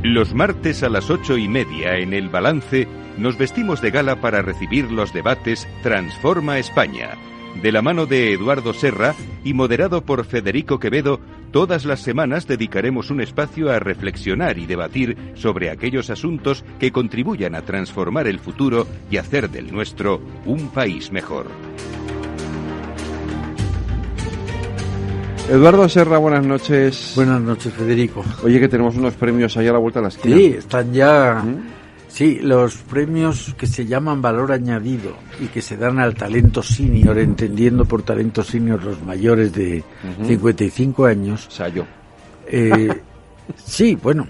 Los martes a las 8:30 en El Balance nos vestimos de gala para recibir los debates Transforma España. De la mano de Eduardo Serra y moderado por Federico Quevedo, todas las semanas dedicaremos un espacio a reflexionar y debatir sobre aquellos asuntos que contribuyan a transformar el futuro y hacer del nuestro un país mejor. Eduardo Serra, buenas noches. Buenas noches, Federico. Oye, que tenemos unos premios ahí a la vuelta de la esquina. Sí, están ya... Sí, los premios que se llaman valor añadido y que se dan al talento senior, entendiendo por talento senior los mayores de 55 años. O sea, yo. Sí, bueno,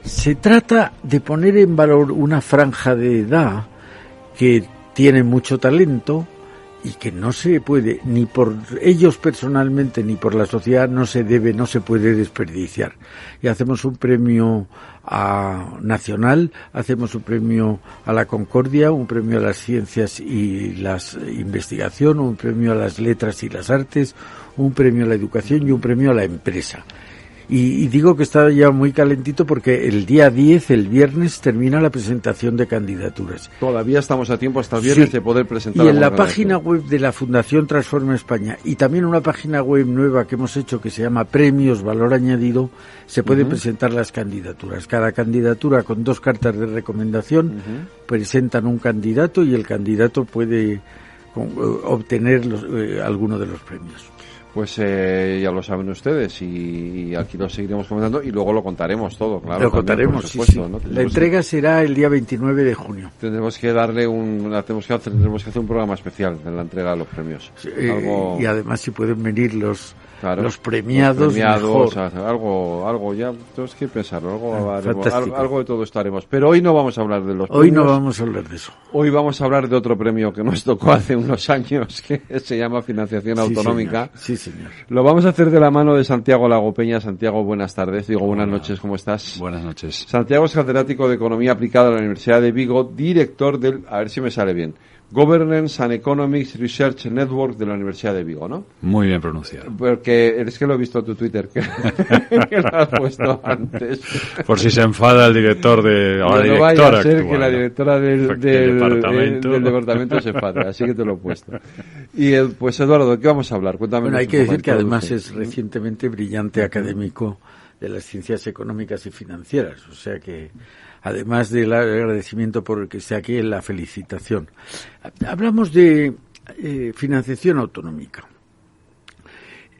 se trata de poner en valor una franja de edad que tiene mucho talento y que no se puede, ni por ellos personalmente ni por la sociedad, no se puede desperdiciar. Y hacemos un premio nacional, hacemos un premio a la concordia, un premio a las ciencias y la investigación, un premio a las letras y las artes, un premio a la educación y un premio a la empresa. Y digo que está ya muy calentito porque el día 10, el viernes, termina la presentación de candidaturas. Todavía estamos a tiempo hasta el viernes de poder presentar. Y en la página web de la Fundación Transforma España y también una página web nueva que hemos hecho que se llama Premios Valor Añadido, se pueden presentar las candidaturas. Cada candidatura con 2 cartas de recomendación presentan un candidato y el candidato puede obtener alguno de los premios. Pues ya lo saben ustedes y aquí lo seguiremos comentando y luego lo contaremos todo, claro. Lo contaremos, también, por supuesto, sí. ¿no? La entrega será el día 29 de junio. Tendremos que hacer un programa especial en la entrega de los premios. Sí, y además si pueden venir los premiados mejor. Algo ya tenemos que pensarlo, algo de todo estaremos. Pero hoy no vamos a hablar de los premios. Hoy no vamos a hablar de eso. Hoy vamos a hablar de otro premio que nos tocó hace unos años, que se llama Financiación Autonómica. Sí, señor. Lo vamos a hacer de la mano de Santiago Lagopeña. Santiago, buenas tardes. Buenas noches, ¿cómo estás? Buenas noches. Santiago es catedrático de Economía Aplicada de la Universidad de Vigo, director del, a ver si me sale bien, Governance and Economics Research Network de la Universidad de Vigo, ¿no? Muy bien pronunciado. Porque es que lo he visto en tu Twitter, que lo has puesto antes. Por si se enfada el director de... o la directora actual. No vaya a ser que la directora del departamento se enfade, así que te lo he puesto. Y pues Eduardo, ¿de qué vamos a hablar? Cuéntame. Bueno, hay que decir que además es recientemente brillante académico de las ciencias económicas y financieras, o sea que... Además del agradecimiento por el que esté aquí, la felicitación. Hablamos de financiación autonómica.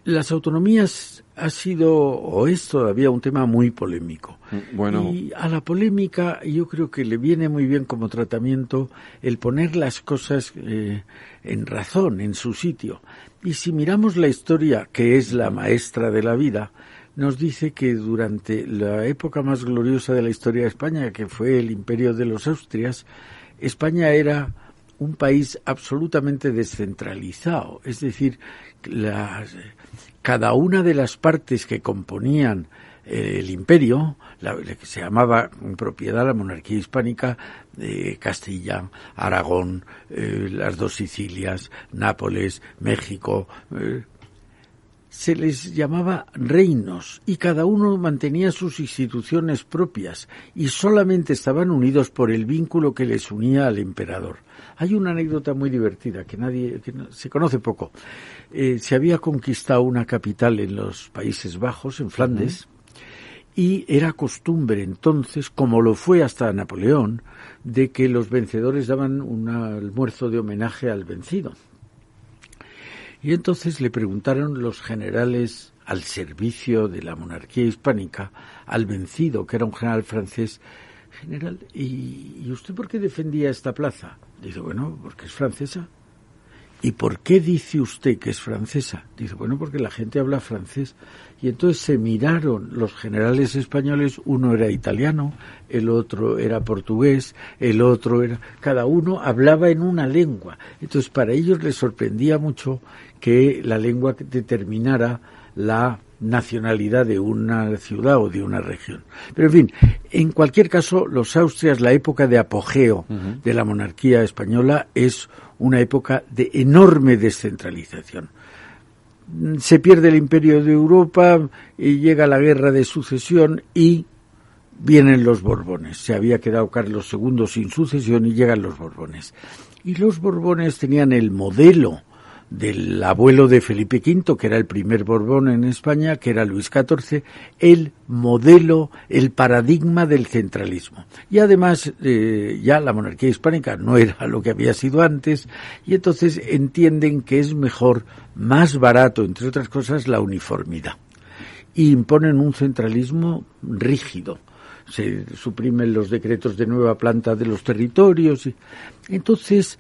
Las autonomías ha sido o es todavía un tema muy polémico. Bueno. Y a la polémica yo creo que le viene muy bien como tratamiento el poner las cosas en razón, en su sitio. Y si miramos la historia, que es la maestra de la vida, nos dice que durante la época más gloriosa de la historia de España, que fue el imperio de los Austrias, España era un país absolutamente descentralizado. Es decir, cada una de las partes que componían el imperio, que se llamaba en propiedad la monarquía hispánica, Castilla, Aragón, las 2 Sicilias, Nápoles, México... se les llamaba reinos y cada uno mantenía sus instituciones propias y solamente estaban unidos por el vínculo que les unía al emperador. Hay una anécdota muy divertida que se conoce poco. Se había conquistado una capital en los Países Bajos, en Flandes, y era costumbre entonces, como lo fue hasta Napoleón, de que los vencedores daban un almuerzo de homenaje al vencido. Y entonces le preguntaron los generales al servicio de la monarquía hispánica, al vencido, que era un general francés, general, ¿y usted por qué defendía esta plaza? Dice, bueno, porque es francesa. ¿Y por qué dice usted que es francesa? Dice, bueno, porque la gente habla francés. Y entonces se miraron los generales españoles, uno era italiano, el otro era portugués, el otro era... Cada uno hablaba en una lengua. Entonces para ellos les sorprendía mucho que la lengua determinara la nacionalidad de una ciudad o de una región. Pero en fin, en cualquier caso, los Austrias, la época de apogeo de la monarquía española es una época de enorme descentralización. Se pierde el imperio de Europa y llega la guerra de sucesión y vienen los Borbones. Se había quedado Carlos II sin sucesión y llegan los Borbones. Y los Borbones tenían el modelo del abuelo de Felipe V, que era el primer Borbón en España, que era Luis XIV, el modelo, el paradigma del centralismo. Y además ya la monarquía hispánica no era lo que había sido antes, y entonces entienden que es mejor, más barato, entre otras cosas, la uniformidad. Y imponen un centralismo rígido. Se suprimen los decretos de nueva planta de los territorios. Entonces,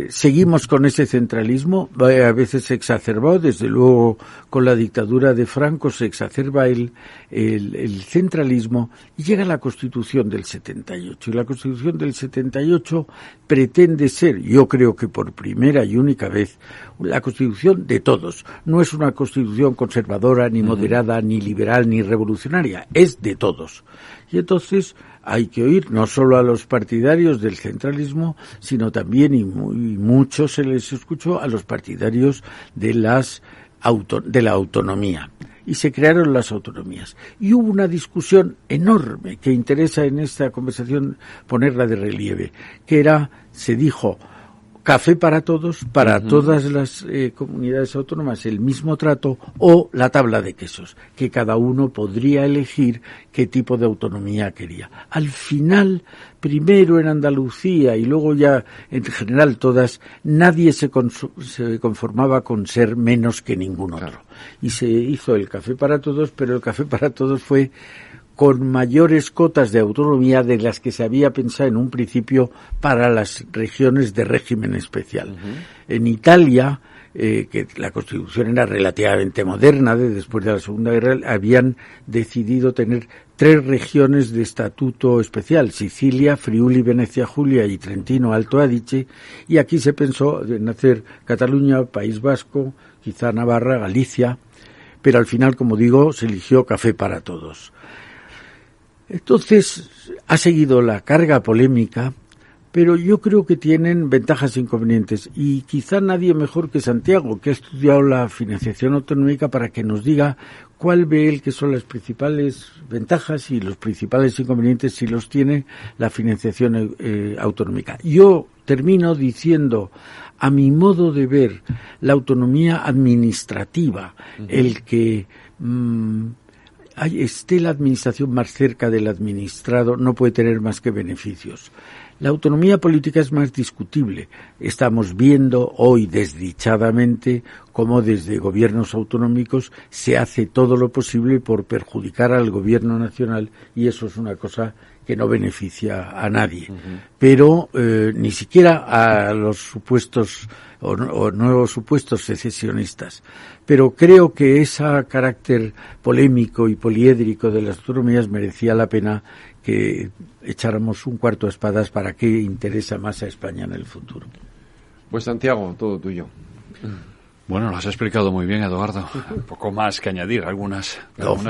seguimos con ese centralismo, a veces se exacerbó, desde luego con la dictadura de Franco se exacerba el centralismo, y llega la Constitución del 78. Y la Constitución del 78 pretende ser, yo creo que por primera y única vez, la Constitución de todos. No es una Constitución conservadora, ni moderada, ni liberal, ni revolucionaria, es de todos. Y entonces hay que oír no solo a los partidarios del centralismo, sino también, y mucho se les escuchó, a los partidarios de la autonomía. Y se crearon las autonomías. Y hubo una discusión enorme que interesa en esta conversación ponerla de relieve, que era, se dijo, café para todos, para todas las comunidades autónomas el mismo trato, o la tabla de quesos, que cada uno podría elegir qué tipo de autonomía quería. Al final, primero en Andalucía y luego ya en general todas, nadie se conformaba con ser menos que ningún otro. Claro. Y se hizo el café para todos, pero el café para todos fue con mayores cotas de autonomía de las que se había pensado en un principio para las regiones de régimen especial. En Italia, que la Constitución era relativamente moderna, después de la Segunda Guerra, habían decidido tener 3 regiones de estatuto especial: Sicilia, Friuli, Venecia, Julia y Trentino, Alto Adige, y aquí se pensó en hacer Cataluña, País Vasco, quizá Navarra, Galicia, pero al final, como digo, se eligió café para todos. Entonces, ha seguido la carga polémica, pero yo creo que tienen ventajas e inconvenientes, y quizá nadie mejor que Santiago, que ha estudiado la financiación autonómica, para que nos diga cuál ve él que son las principales ventajas y los principales inconvenientes, si los tiene, la financiación autonómica. Yo termino diciendo, a mi modo de ver, la autonomía administrativa, el que esté la administración más cerca del administrado, no puede tener más que beneficios. La autonomía política es más discutible. Estamos viendo hoy desdichadamente cómo desde gobiernos autonómicos se hace todo lo posible por perjudicar al gobierno nacional, y eso es una cosa que no beneficia a nadie. Pero ni siquiera a los supuestos o nuevos supuestos secesionistas. Pero creo que ese carácter polémico y poliédrico de las autonomías merecía la pena que echáramos un cuarto a espadas para qué interesa más a España en el futuro. Pues Santiago, todo tuyo. Bueno, lo has explicado muy bien, Eduardo. Un poco más que añadir, algunas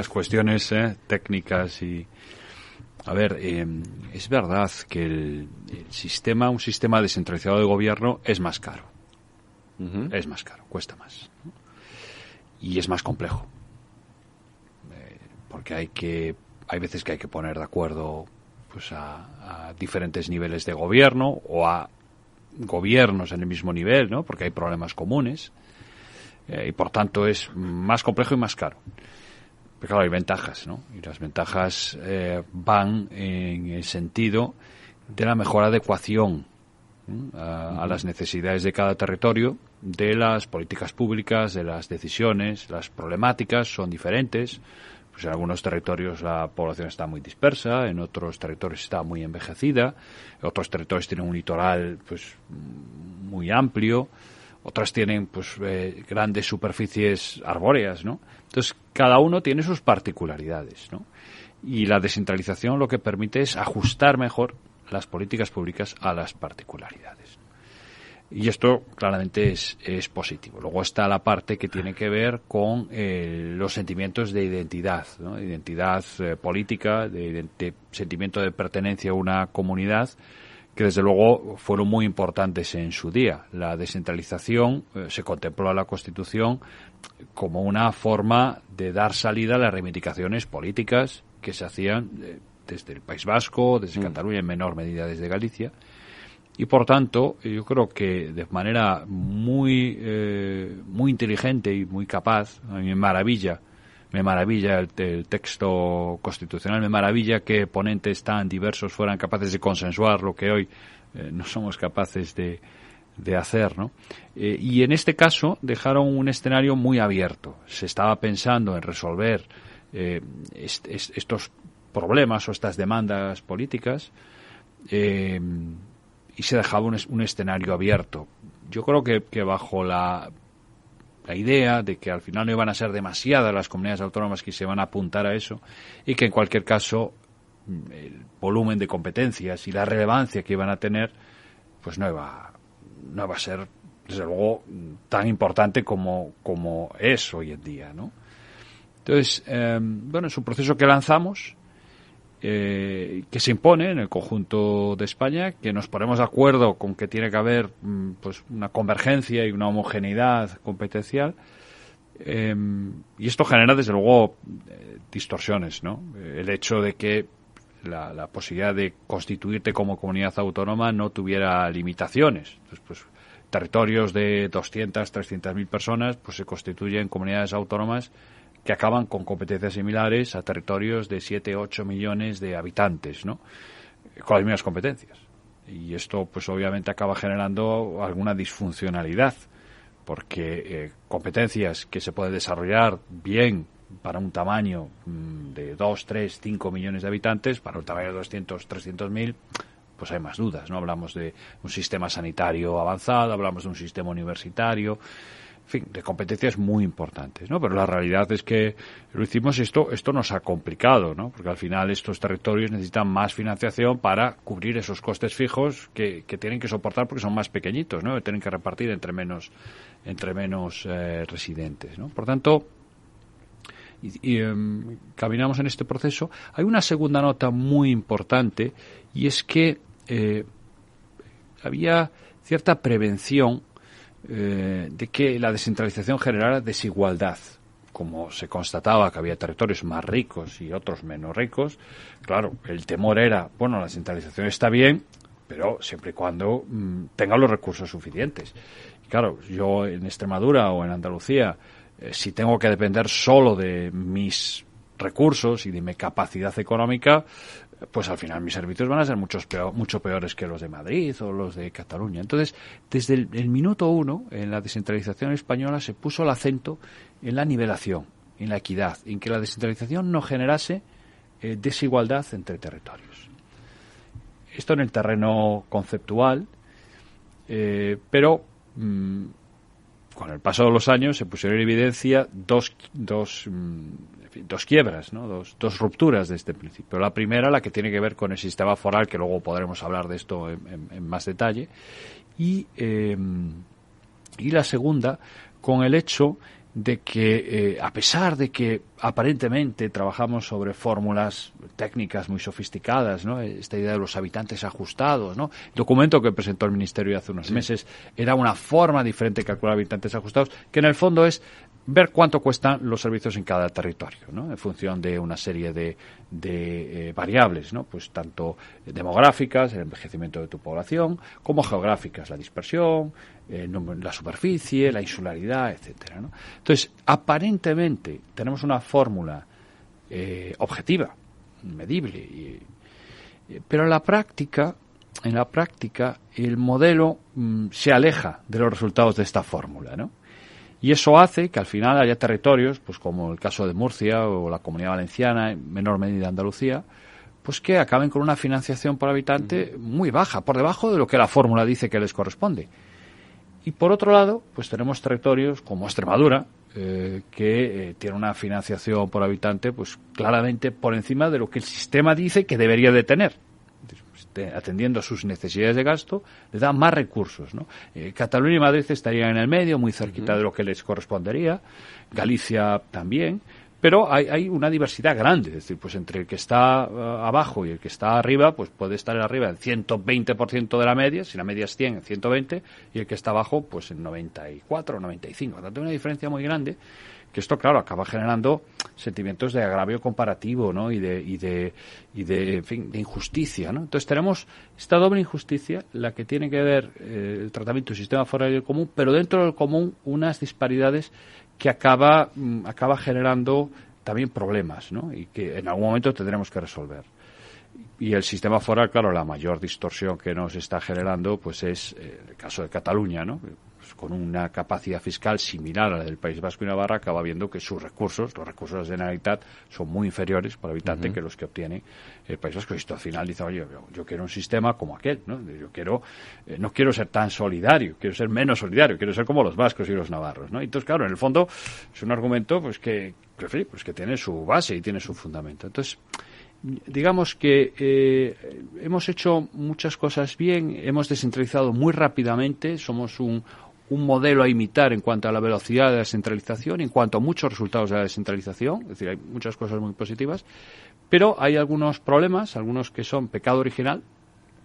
cuestiones técnicas y... A ver, es verdad que un sistema descentralizado de gobierno es más caro. Es más caro, cuesta más. Y es más complejo. Porque hay veces que hay que poner de acuerdo pues a diferentes niveles de gobierno, o a gobiernos en el mismo nivel, ¿no? Porque hay problemas comunes. Y por tanto es más complejo y más caro. Pero claro, hay ventajas, ¿no? Y las ventajas van en el sentido de la mejor adecuación a las necesidades de cada territorio, de las políticas públicas, de las decisiones. Las problemáticas son diferentes. Pues en algunos territorios la población está muy dispersa, en otros territorios está muy envejecida, otros territorios tienen un litoral pues muy amplio, otras tienen pues grandes superficies arbóreas, ¿no? Entonces cada uno tiene sus particularidades, ¿no? Y la descentralización lo que permite es ajustar mejor las políticas públicas a las particularidades. Y esto claramente es positivo. Luego está la parte que tiene que ver con los sentimientos de identidad, ¿no? Identidad política, de sentimiento de pertenencia a una comunidad, que desde luego fueron muy importantes en su día. La descentralización se contempló en la Constitución como una forma de dar salida a las reivindicaciones políticas que se hacían desde el País Vasco, desde Cataluña, en menor medida desde Galicia. Y por tanto, yo creo que de manera muy inteligente y muy capaz, a mí me maravilla el texto constitucional, me maravilla que ponentes tan diversos fueran capaces de consensuar lo que hoy no somos capaces de hacer, ¿no? Y en este caso dejaron un escenario muy abierto. Se estaba pensando en resolver estos problemas o estas demandas políticas, y se dejaba un escenario abierto. Yo creo que bajo la idea de que al final no iban a ser demasiadas las comunidades autónomas que se van a apuntar a eso, y que en cualquier caso el volumen de competencias y la relevancia que iban a tener pues no iba a ser, desde luego, tan importante como es hoy en día, ¿no? Entonces, es un proceso que lanzamos, que se impone en el conjunto de España, que nos ponemos de acuerdo con que tiene que haber pues una convergencia y una homogeneidad competencial, y esto genera desde luego distorsiones, ¿no? El hecho de que la posibilidad de constituirte como comunidad autónoma no tuviera limitaciones. Entonces, pues territorios de 200, 300.000 personas pues se constituyen comunidades autónomas que acaban con competencias similares a territorios de 7, 8 millones de habitantes, ¿no? Con las mismas competencias. Y esto, pues obviamente acaba generando alguna disfuncionalidad, porque competencias que se pueden desarrollar bien para un tamaño de 2, 3, 5 millones de habitantes, para un tamaño de 200, 300.000, pues hay más dudas, ¿no? Hablamos de un sistema sanitario avanzado, hablamos de un sistema universitario, en fin, de competencias muy importantes, ¿no? Pero la realidad es que lo hicimos, esto nos ha complicado, ¿no? Porque al final estos territorios necesitan más financiación para cubrir esos costes fijos que tienen que soportar porque son más pequeñitos, ¿no? Que tienen que repartir entre menos residentes, ¿no? Por tanto, caminamos en este proceso. Hay una segunda nota muy importante, y es que había cierta prevención de que la descentralización generara desigualdad. Como se constataba que había territorios más ricos y otros menos ricos, claro, el temor era, bueno, la descentralización está bien, pero siempre y cuando tenga los recursos suficientes. Y claro, yo en Extremadura o en Andalucía, si tengo que depender solo de mis recursos y de mi capacidad económica, pues al final mis servicios van a ser mucho peores que los de Madrid o los de Cataluña. Entonces, desde el minuto uno, en la descentralización española se puso el acento en la nivelación, en la equidad, en que la descentralización no generase desigualdad entre territorios. Esto en el terreno conceptual, pero con el paso de los años se pusieron en evidencia dos quiebras, ¿no? Dos rupturas de este principio. La primera, la que tiene que ver con el sistema foral, que luego podremos hablar de esto en más detalle, y la segunda, con el hecho de que, a pesar de que aparentemente trabajamos sobre fórmulas técnicas muy sofisticadas, ¿no? Esta idea de los habitantes ajustados, ¿no? El documento que presentó el Ministerio hace unos meses era una forma diferente de calcular habitantes ajustados, que en el fondo es ver cuánto cuestan los servicios en cada territorio, ¿no? En función de una serie de variables, ¿no? Pues tanto demográficas, el envejecimiento de tu población, como geográficas, la dispersión, la superficie, la insularidad, etcétera, ¿no? Entonces, aparentemente tenemos una fórmula objetiva, medible, pero en la práctica el modelo se aleja de los resultados de esta fórmula, ¿no? Y eso hace que al final haya territorios, pues como el caso de Murcia o la Comunidad Valenciana, en menor medida Andalucía, pues que acaben con una financiación por habitante muy baja, por debajo de lo que la fórmula dice que les corresponde. Y por otro lado, pues tenemos territorios como Extremadura, que tiene una financiación por habitante pues claramente por encima de lo que el sistema dice que debería de tener. Atendiendo a sus necesidades de gasto, le da más recursos, ¿no? Cataluña y Madrid estarían en el medio, muy cerquita de lo que les correspondería, Galicia también, pero hay una diversidad grande, es decir, pues entre el que está abajo y el que está arriba, pues puede estar arriba en 120% de la media, si la media es 100, en 120, y el que está abajo, pues en 94 o 95. Por tanto, hay una diferencia muy grande que esto, claro, acaba generando sentimientos de agravio comparativo, ¿no? Y de en fin, de injusticia, ¿no? Entonces tenemos esta doble injusticia, la que tiene que ver el tratamiento del sistema foral y del común, pero dentro del común unas disparidades que acaba generando también problemas, ¿no? Y que en algún momento tendremos que resolver. Y el sistema foral, claro, la mayor distorsión que nos está generando, pues es el caso de Cataluña, ¿no? Pues con una capacidad fiscal similar a la del País Vasco y Navarra, acaba viendo que sus recursos, los recursos de la Generalitat, son muy inferiores por habitante que los que obtiene el País Vasco. Y esto al final dice, oye, yo quiero un sistema como aquel, ¿no? Yo quiero, no quiero ser tan solidario, quiero ser menos solidario, quiero ser como los vascos y los navarros, ¿no? Entonces, claro, en el fondo es un argumento, pues que tiene su base y tiene su fundamento. Entonces, digamos que hemos hecho muchas cosas bien, hemos descentralizado muy rápidamente, somos un modelo a imitar en cuanto a la velocidad de la descentralización, en cuanto a muchos resultados de la descentralización, es decir, hay muchas cosas muy positivas, pero hay algunos problemas, algunos que son pecado original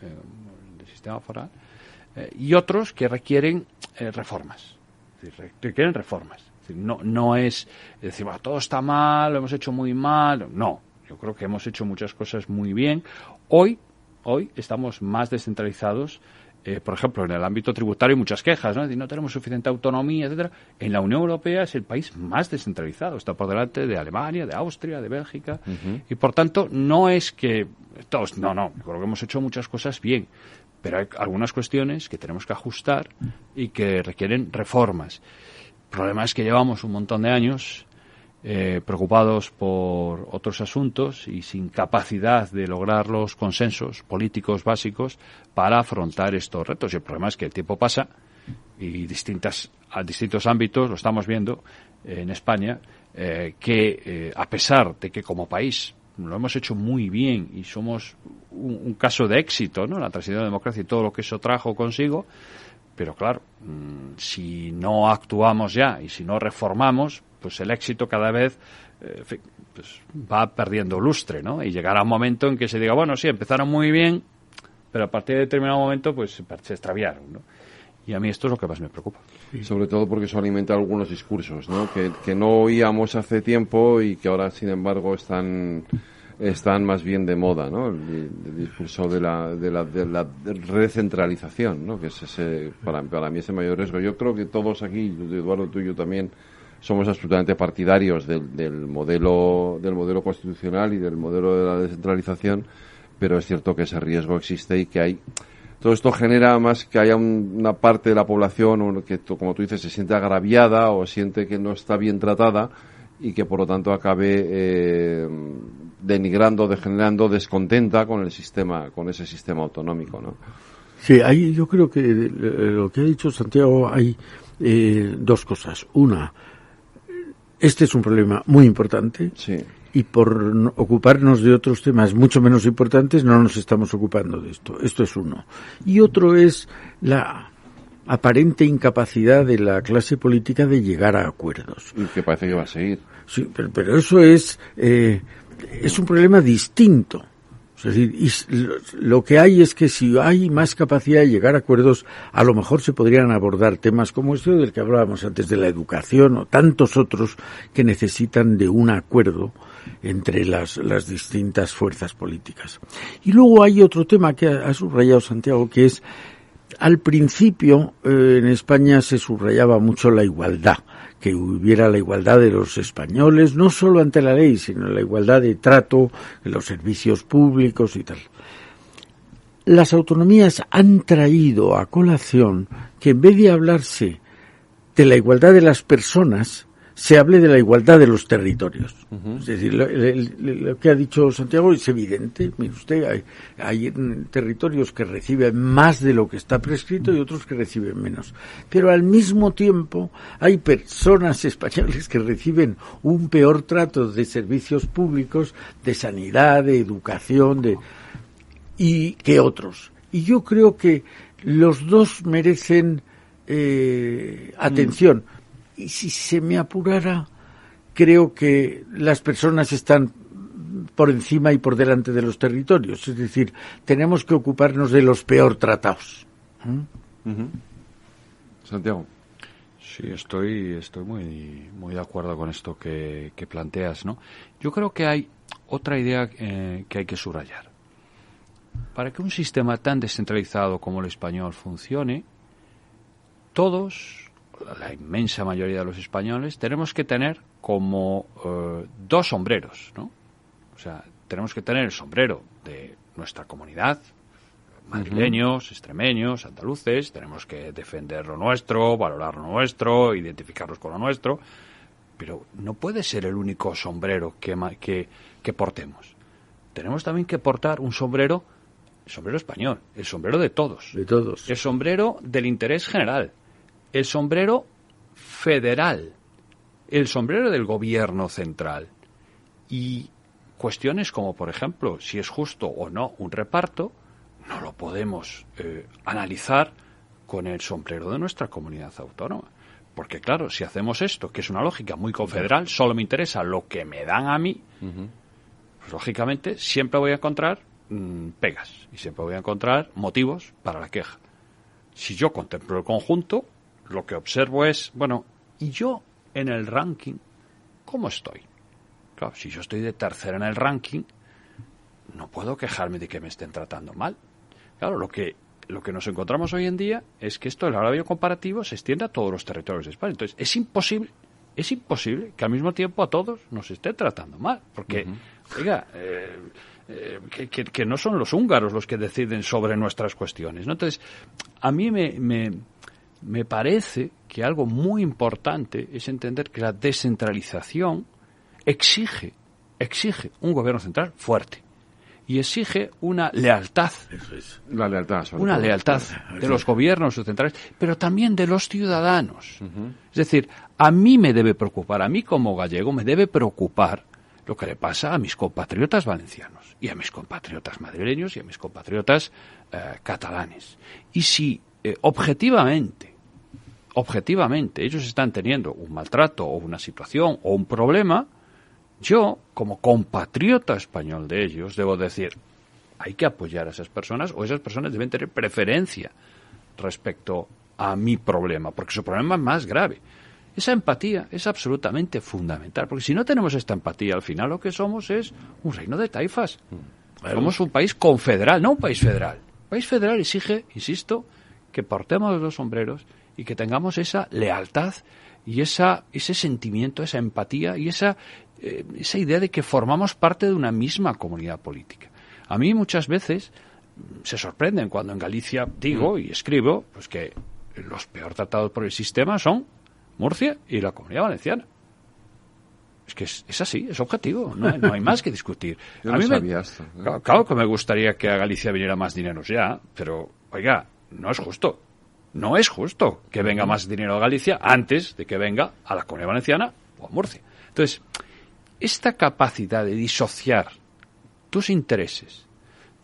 del sistema foral, y otros que requieren reformas, es decir, requieren reformas. Es decir, no es decir, bueno, todo está mal, lo hemos hecho muy mal, no. Yo creo que hemos hecho muchas cosas muy bien. Hoy estamos más descentralizados. Por ejemplo, en el ámbito tributario hay muchas quejas, ¿no? No tenemos suficiente autonomía, etcétera. En la Unión Europea es el país más descentralizado. Está por delante de Alemania, de Austria, de Bélgica. Y por tanto, no es que todos... No. Yo creo que hemos hecho muchas cosas bien. Pero hay algunas cuestiones que tenemos que ajustar y que requieren reformas. El problema es que llevamos un montón de años preocupados por otros asuntos y sin capacidad de lograr los consensos políticos básicos para afrontar estos retos. Y el problema es que el tiempo pasa y a distintos ámbitos, lo estamos viendo en España, que a pesar de que como país lo hemos hecho muy bien y somos un caso de éxito, ¿no? La transición de la democracia y todo lo que eso trajo consigo, pero claro, si no actuamos ya y si no reformamos, pues el éxito cada vez pues va perdiendo lustre, ¿no? Y llegará un momento en que se diga, bueno, sí, empezaron muy bien, pero a partir de determinado momento pues se extraviaron, ¿no? Y a mí esto es lo que más me preocupa. Sí. Sobre todo porque eso alimenta algunos discursos, ¿no? Que no oíamos hace tiempo y que ahora, sin embargo, están más bien de moda, ¿no? El discurso de la recentralización, ¿no? Que es ese, para mí ese mayor riesgo. Yo creo que todos aquí, Eduardo, tú y yo también, somos absolutamente partidarios del modelo constitucional y del modelo de la descentralización, pero es cierto que ese riesgo existe y que todo esto genera más que haya una parte de la población que, como tú dices, se siente agraviada o siente que no está bien tratada y que por lo tanto acabe denigrando, degenerando, descontenta con ese sistema autonómico, ¿no? Sí, yo creo que lo que ha dicho Santiago hay dos cosas. Una, este es un problema muy importante. Sí. Y por ocuparnos de otros temas mucho menos importantes no nos estamos ocupando de esto. Esto es uno. Y otro es la aparente incapacidad de la clase política de llegar a acuerdos. Y que parece que va a seguir. Sí, pero eso es un problema distinto. Es decir, lo que hay es que si hay más capacidad de llegar a acuerdos, a lo mejor se podrían abordar temas como este del que hablábamos antes, de la educación o tantos otros que necesitan de un acuerdo entre las distintas fuerzas políticas. Y luego hay otro tema que ha subrayado Santiago, que es, al principio en España se subrayaba mucho la igualdad, que hubiera la igualdad de los españoles, no solo ante la ley, sino la igualdad de trato en los servicios públicos y tal. Las autonomías han traído a colación que en vez de hablarse de la igualdad de las personas, se hable de la igualdad de los territorios. Es decir, lo que ha dicho Santiago es evidente. Mire usted, hay territorios que reciben más de lo que está prescrito y otros que reciben menos. Pero al mismo tiempo hay personas españoles que reciben un peor trato de servicios públicos, de sanidad, de educación, y que otros. Y yo creo que los dos merecen atención. Y si se me apurara, creo que las personas están por encima y por delante de los territorios. Es decir, tenemos que ocuparnos de los peor tratados. Santiago. Sí, estoy muy de acuerdo con esto que planteas, ¿no? Yo creo que hay otra idea que hay que subrayar. Para que un sistema tan descentralizado como el español funcione, todos, la inmensa mayoría de los españoles, tenemos que tener como dos sombreros, ¿no? O sea, tenemos que tener el sombrero de nuestra comunidad, madrileños, extremeños, andaluces, tenemos que defender lo nuestro, valorar lo nuestro, identificarnos con lo nuestro, pero no puede ser el único sombrero que portemos. Tenemos también que portar un sombrero, el sombrero español, el sombrero de todos. De todos. El sombrero del interés general, el sombrero federal, el sombrero del gobierno central. Y cuestiones como, por ejemplo, si es justo o no un reparto, no lo podemos analizar con el sombrero de nuestra comunidad autónoma. Porque, claro, si hacemos esto, que es una lógica muy confederal, solo me interesa lo que me dan a mí, pues lógicamente siempre voy a encontrar pegas y siempre voy a encontrar motivos para la queja. Si yo contemplo el conjunto, lo que observo es, bueno, ¿y yo en el ranking cómo estoy? Claro, si yo estoy de tercera en el ranking, no puedo quejarme de que me estén tratando mal. Claro, lo que nos encontramos hoy en día es que esto del agravio comparativo se extiende a todos los territorios de España. Entonces, es imposible que al mismo tiempo a todos nos estén tratando mal. Porque, oiga, que no son los húngaros los que deciden sobre nuestras cuestiones, ¿no? Entonces, a mí me parece que algo muy importante es entender que la descentralización exige un gobierno central fuerte. Y exige una lealtad. La lealtad, una lealtad de los gobiernos centrales, pero también de los ciudadanos. Es decir, a mí me debe preocupar, a mí como gallego me debe preocupar lo que le pasa a mis compatriotas valencianos y a mis compatriotas madrileños y a mis compatriotas catalanes. Y si objetivamente ellos están teniendo un maltrato o una situación o un problema, yo, como compatriota español de ellos, debo decir, hay que apoyar a esas personas o esas personas deben tener preferencia respecto a mi problema, porque su problema es más grave. Esa empatía es absolutamente fundamental, porque si no tenemos esta empatía, al final lo que somos es un reino de taifas. Somos un país confederal, no un país federal. Un país federal exige, insisto, que portemos los sombreros y que tengamos esa lealtad y ese sentimiento, esa empatía y esa idea de que formamos parte de una misma comunidad política. A mí muchas veces se sorprenden cuando en Galicia digo y escribo pues que los peor tratados por el sistema son Murcia y la Comunidad Valenciana. Es que es así, es objetivo, no hay más que discutir. Yo no sabía esto, ¿no? Claro que me gustaría que a Galicia viniera más dinero ya, pero, oiga, no es justo. No es justo que venga más dinero a Galicia antes de que venga a la Comunidad Valenciana o a Murcia. Entonces, esta capacidad de disociar tus intereses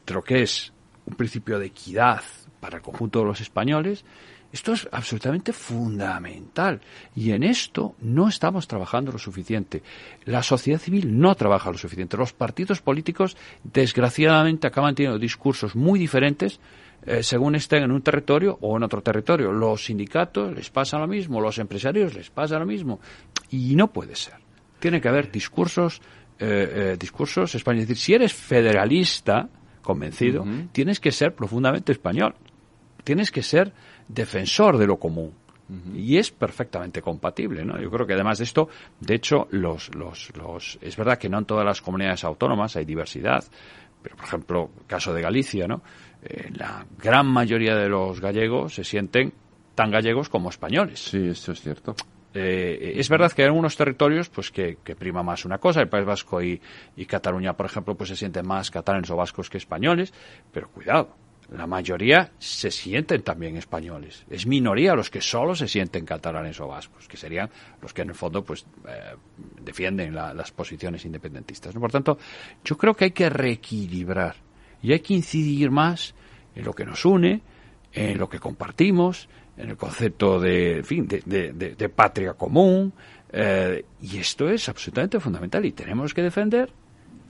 de lo que es un principio de equidad para el conjunto de los españoles, esto es absolutamente fundamental. Y en esto no estamos trabajando lo suficiente. La sociedad civil no trabaja lo suficiente. Los partidos políticos, desgraciadamente, acaban teniendo discursos muy diferentes según estén en un territorio o en otro territorio. Los sindicatos les pasa lo mismo, los empresarios les pasa lo mismo. Y no puede ser. Tiene que haber discursos españoles. Es decir, si eres federalista convencido, tienes que ser profundamente español. Tienes que ser defensor de lo común. Y es perfectamente compatible, ¿no? Yo creo que además de esto, de hecho, es verdad que no en todas las comunidades autónomas hay diversidad, pero por ejemplo, caso de Galicia, ¿no? La gran mayoría de los gallegos se sienten tan gallegos como españoles. Sí, esto es cierto. Es verdad que hay algunos territorios pues que prima más una cosa, el País Vasco y Cataluña, por ejemplo, pues se sienten más catalanes o vascos que españoles, pero cuidado, la mayoría se sienten también españoles. Es minoría los que solo se sienten catalanes o vascos, que serían los que en el fondo pues defienden las posiciones independentistas, ¿no? Por tanto, yo creo que hay que reequilibrar y hay que incidir más en lo que nos une, en lo que compartimos, en el concepto de patria común, y esto es absolutamente fundamental y tenemos que defender.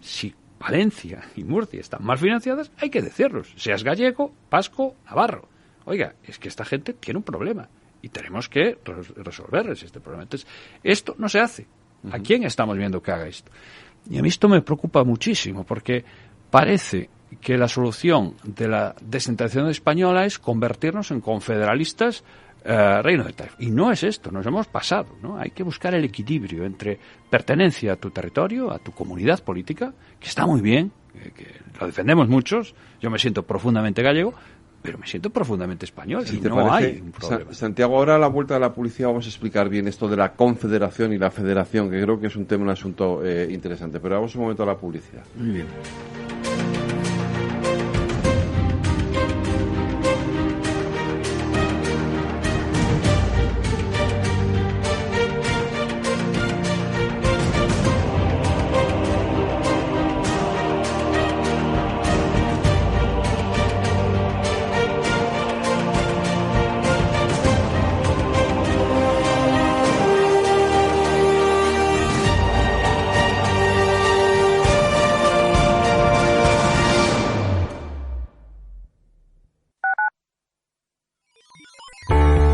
Si Valencia y Murcia están mal financiadas, hay que decirlos, seas gallego, vasco, navarro. Oiga, es que esta gente tiene un problema y tenemos que resolverles este problema. Entonces, esto no se hace. ¿A quién estamos viendo que haga esto? Y a mí esto me preocupa muchísimo, porque parece que la solución de la descentralización española es convertirnos en confederalistas reino de Taif. Y no es esto, nos hemos pasado, ¿no? Hay que buscar el equilibrio entre pertenencia a tu territorio, a tu comunidad política, que está muy bien, que lo defendemos muchos, yo me siento profundamente gallego, pero me siento profundamente español, si y te no parece, hay un problema. Santiago, ahora a la vuelta de la publicidad vamos a explicar bien esto de la confederación y la federación, que creo que es un asunto interesante, pero vamos un momento a la publicidad. Muy bien.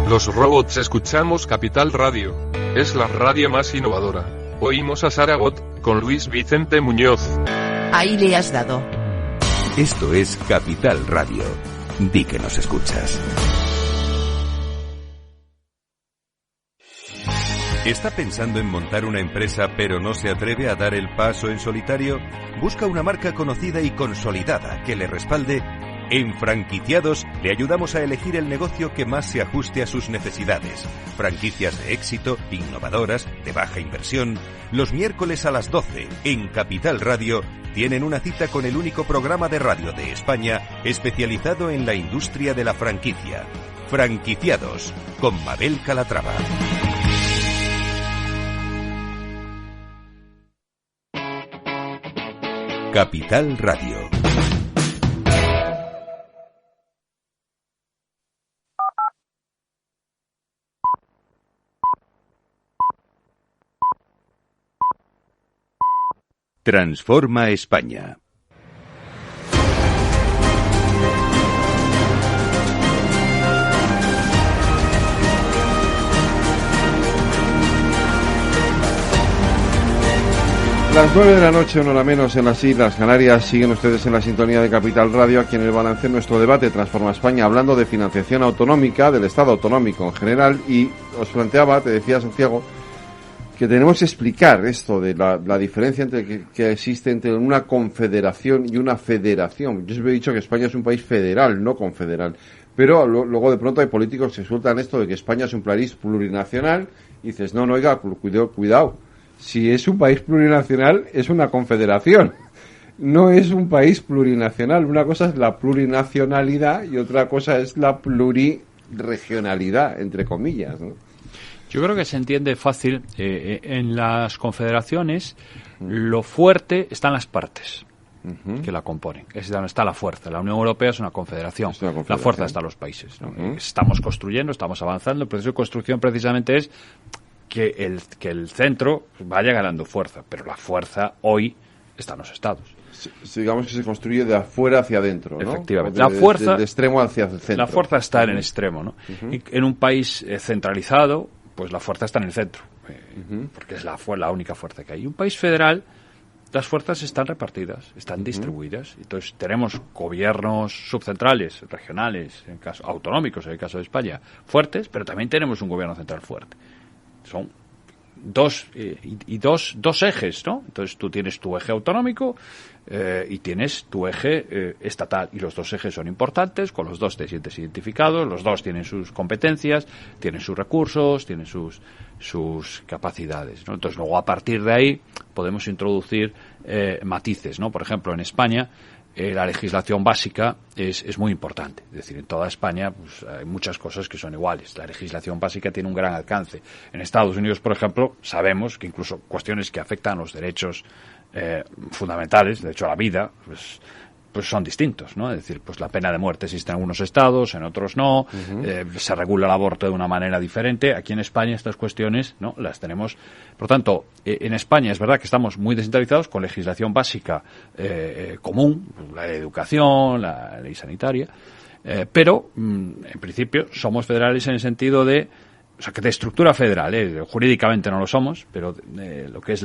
Los robots escuchamos Capital Radio. Es la radio más innovadora. Oímos a Saragot, con Luis Vicente Muñoz. Ahí le has dado. Esto es Capital Radio. Di que nos escuchas. ¿Está pensando en montar una empresa pero no se atreve a dar el paso en solitario? ¿Busca una marca conocida y consolidada que le respalde? En Franquiciados le ayudamos a elegir el negocio que más se ajuste a sus necesidades. Franquicias de éxito, innovadoras, de baja inversión. Los miércoles a las 12, en Capital Radio, tienen una cita con el único programa de radio de España especializado en la industria de la franquicia. Franquiciados, con Mabel Calatrava. Capital Radio. Transforma España. Las 9 de la noche, una hora menos, en las Islas Canarias. Siguen ustedes en la sintonía de Capital Radio, aquí en el balance nuestro debate Transforma España, hablando de financiación autonómica, del Estado autonómico en general. Y os planteaba, te decía Santiago, que tenemos que explicar esto de la diferencia entre que existe entre una confederación y una federación. Yo os he dicho que España es un país federal, no confederal. Pero luego de pronto hay políticos que sueltan esto de que España es un país plurinacional y dices, no, oiga, cuidado. Si es un país plurinacional, es una confederación. No es un país plurinacional. Una cosa es la plurinacionalidad y otra cosa es la pluriregionalidad, entre comillas, ¿no? Yo creo que se entiende fácil. En las confederaciones, lo fuerte están las partes que la componen. Es donde está la fuerza. La Unión Europea es una confederación. La fuerza está en los países, ¿no? Estamos construyendo, estamos avanzando. El proceso de construcción precisamente es que el centro vaya ganando fuerza, pero la fuerza hoy está en los estados. Digamos que se construye de afuera hacia adentro, ¿no? Efectivamente. La fuerza, de extremo hacia el centro. La fuerza está en el extremo, ¿no? Y en un país centralizado, pues la fuerza está en el centro, porque es la única fuerza que hay. Y un país federal, las fuerzas están repartidas, están distribuidas. Entonces tenemos gobiernos subcentrales, regionales, autonómicos en el caso de España, fuertes, pero también tenemos un gobierno central fuerte. Son dos ejes, ¿no? Entonces tú tienes tu eje autonómico y tienes tu eje estatal, y los dos ejes son importantes, con los dos te sientes identificado, los dos tienen sus competencias, tienen sus recursos, tienen sus capacidades, ¿no? Entonces luego a partir de ahí podemos introducir matices, ¿no? Por ejemplo, en España la legislación básica es muy importante. Es decir, en toda España pues, hay muchas cosas que son iguales. La legislación básica tiene un gran alcance. En Estados Unidos, por ejemplo, sabemos que incluso cuestiones que afectan a los derechos fundamentales, de hecho a la vida, pues son distintos, ¿no? Es decir, pues la pena de muerte existe en algunos estados, en otros no, se regula el aborto de una manera diferente. Aquí en España estas cuestiones no las tenemos. Por tanto, en España es verdad que estamos muy descentralizados con legislación básica común, la educación, la ley sanitaria, Pero, en principio, somos federales en el sentido de, o sea, que de estructura federal, jurídicamente no lo somos, pero lo que es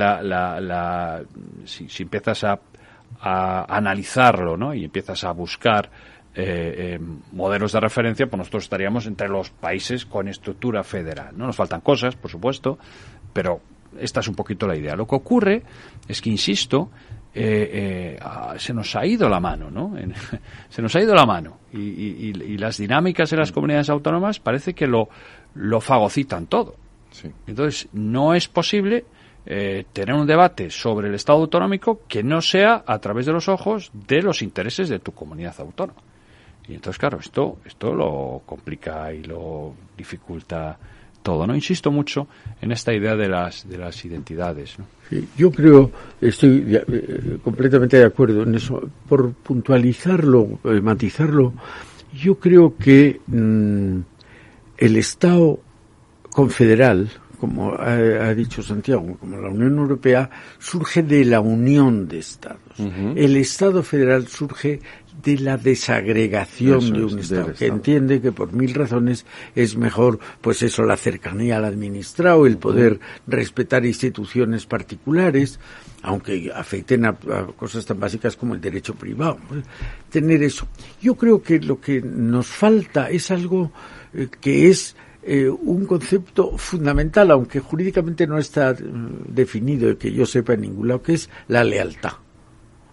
si empiezas a analizarlo, ¿no? Y empiezas a buscar modelos de referencia, pues nosotros estaríamos entre los países con estructura federal, ¿no? Nos faltan cosas, por supuesto, pero esta es un poquito la idea. Lo que ocurre es que, insisto, se nos ha ido la mano, ¿no? Se nos ha ido la mano y las dinámicas de las comunidades autónomas parece que lo fagocitan todo. Sí. Entonces, no es posible tener un debate sobre el Estado autonómico que no sea a través de los ojos de los intereses de tu comunidad autónoma. Y entonces, claro, esto lo complica y lo dificulta todo, ¿no? Insisto mucho en esta idea de las identidades, ¿no? Sí, yo creo, estoy completamente de acuerdo en eso. Por puntualizarlo, matizarlo, yo creo que el Estado confederal, como ha dicho Santiago, como la Unión Europea, surge de la unión de Estados. Uh-huh. El Estado federal surge de la desagregación de un Estado, que entiende que por 1000 razones es mejor, pues eso, la cercanía al administrado, el poder respetar instituciones particulares, aunque afecten a cosas tan básicas como el derecho privado. Tener eso. Yo creo que lo que nos falta es algo que es un concepto fundamental, aunque jurídicamente no está definido, que yo sepa en ningún lado, que es la lealtad.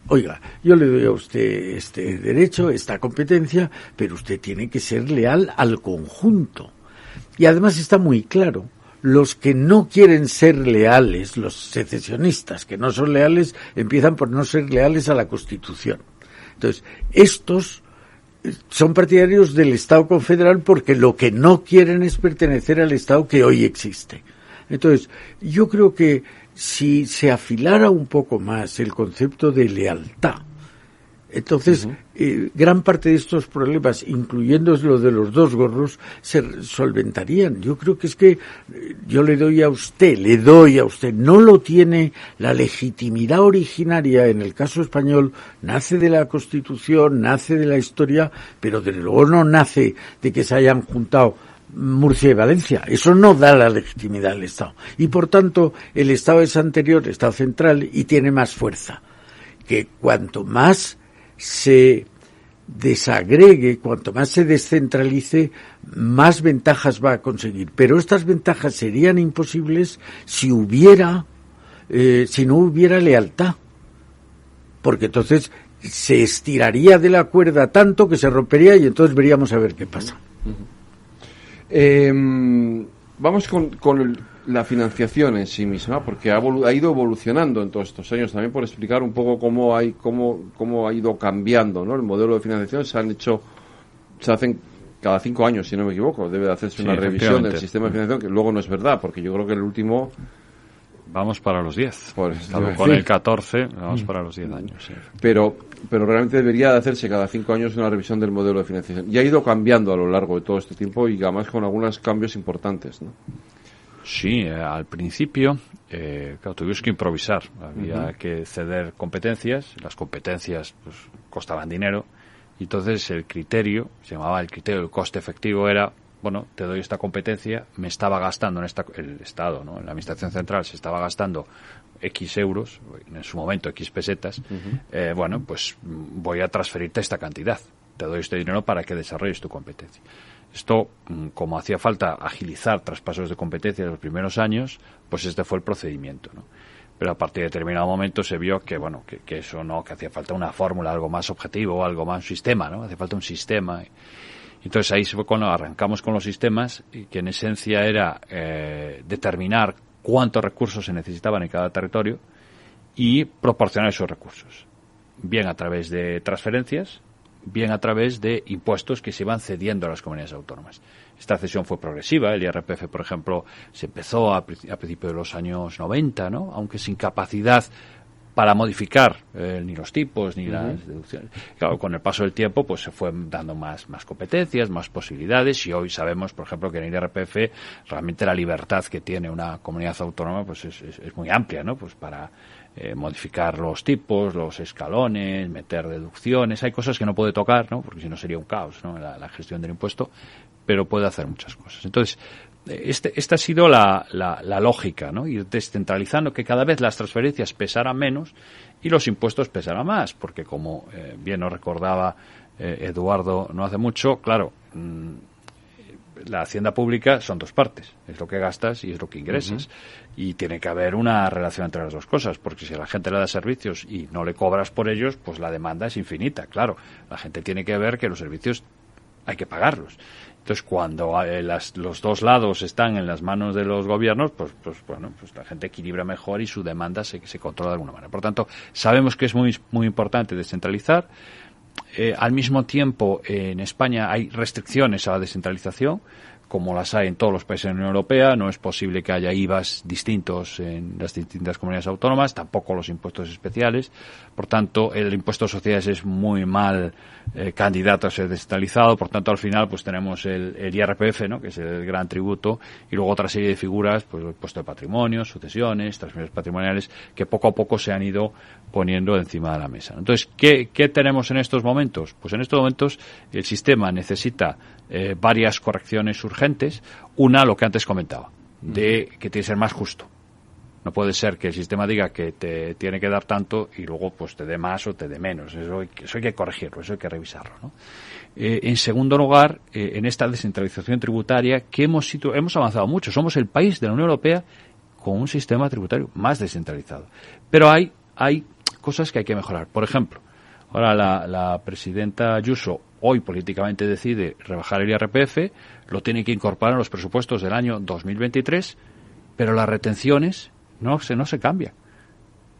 Oiga, yo le doy a usted este derecho, esta competencia, pero usted tiene que ser leal al conjunto. Y además está muy claro, los que no quieren ser leales, los secesionistas que no son leales, empiezan por no ser leales a la Constitución. Entonces, estos son partidarios del Estado confederal porque lo que no quieren es pertenecer al Estado que hoy existe. Entonces, yo creo que si se afilara un poco más el concepto de lealtad, entonces gran parte de estos problemas, incluyendo lo de los dos gorros, se solventarían. Yo creo que es que yo le doy a usted, no lo tiene. La legitimidad originaria, en el caso español, nace de la Constitución, nace de la historia, pero desde luego no nace de que se hayan juntado Murcia y Valencia. Eso no da la legitimidad al Estado. Y por tanto, el Estado es anterior, Estado central, y tiene más fuerza. Que cuanto más se desagregue, cuanto más se descentralice, más ventajas va a conseguir. Pero estas ventajas serían imposibles si no hubiera lealtad. Porque entonces se estiraría de la cuerda tanto que se rompería y entonces veríamos a ver qué pasa. Vamos con la financiación en sí misma, porque ha ido evolucionando en todos estos años. También por explicar un poco cómo ha ido cambiando, ¿no? El modelo de financiación se hacen cada 5 años, si no me equivoco. Debe de hacerse una revisión del sistema de financiación, que luego no es verdad, porque yo creo que el último... Vamos para los 10. Con el 14, vamos para los 10 años. Sí. Pero realmente debería de hacerse cada 5 años una revisión del modelo de financiación. Y ha ido cambiando a lo largo de todo este tiempo y además con algunos cambios importantes, ¿no? Sí, al principio, claro, tuvimos que improvisar. Había que ceder competencias. Las competencias pues costaban dinero. Y entonces el criterio, se llamaba el criterio del coste efectivo, era... Bueno, te doy esta competencia, me estaba gastando el Estado, ¿no? En la Administración Central se estaba gastando X euros, en su momento X pesetas, bueno, pues voy a transferirte esta cantidad, te doy este dinero para que desarrolles tu competencia. Esto, como hacía falta agilizar traspasos de competencia en los primeros años, pues este fue el procedimiento, ¿no? Pero a partir de determinado momento se vio que, bueno, que eso no, que hacía falta una fórmula, algo más objetivo, algo más, un sistema, ¿no? Hacía falta un sistema. Entonces ahí fue cuando arrancamos con los sistemas, que en esencia era determinar cuántos recursos se necesitaban en cada territorio y proporcionar esos recursos. Bien a través de transferencias, bien a través de impuestos que se iban cediendo a las comunidades autónomas. Esta cesión fue progresiva. El IRPF, por ejemplo, se empezó a principios de los años 90, ¿no? Aunque sin capacidad para modificar ni los tipos ni las deducciones. Claro, con el paso del tiempo pues se fue dando más competencias, más posibilidades, y hoy sabemos, por ejemplo, que en el IRPF realmente la libertad que tiene una comunidad autónoma pues es muy amplia, ¿no? Pues para modificar los tipos, los escalones, meter deducciones. Hay cosas que no puede tocar, ¿no? Porque si no sería un caos, ¿no? La gestión del impuesto, pero puede hacer muchas cosas. Entonces, esta ha sido la lógica, ¿no? Ir descentralizando, que cada vez las transferencias pesaran menos y los impuestos pesaran más, porque como bien nos recordaba Eduardo no hace mucho, claro, la hacienda pública son dos partes, es lo que gastas y es lo que ingresas, y tiene que haber una relación entre las dos cosas, porque si a la gente le da servicios y no le cobras por ellos, pues la demanda es infinita, claro, la gente tiene que ver que los servicios hay que pagarlos. Entonces, cuando los dos lados están en las manos de los gobiernos, pues la gente equilibra mejor y su demanda se controla de alguna manera. Por tanto, sabemos que es muy, muy importante descentralizar. Al mismo tiempo, en España hay restricciones a la descentralización, como las hay en todos los países de la Unión Europea. No es posible que haya IVAs distintos en las distintas comunidades autónomas, tampoco los impuestos especiales. Por tanto, el impuesto de sociedades es muy mal candidato a ser descentralizado. Por tanto, al final pues tenemos el IRPF, ¿no? Que es el gran tributo, y luego otra serie de figuras, pues el impuesto de patrimonio, sucesiones, transmisiones patrimoniales, que poco a poco se han ido poniendo encima de la mesa. Entonces, ¿qué tenemos en estos momentos? Pues en estos momentos el sistema necesita varias correcciones urgentes. Una, lo que antes comentaba, de que tiene que ser más justo. No puede ser que el sistema diga que te tiene que dar tanto y luego pues te dé más o te dé menos. Eso hay que corregirlo, eso hay que revisarlo, ¿no? En segundo lugar, en esta descentralización tributaria que hemos avanzado mucho. Somos el país de la Unión Europea con un sistema tributario más descentralizado. Pero hay cosas que hay que mejorar. Por ejemplo, ahora la presidenta Ayuso hoy políticamente decide rebajar el IRPF, lo tiene que incorporar en los presupuestos del año 2023, pero las retenciones no se cambian.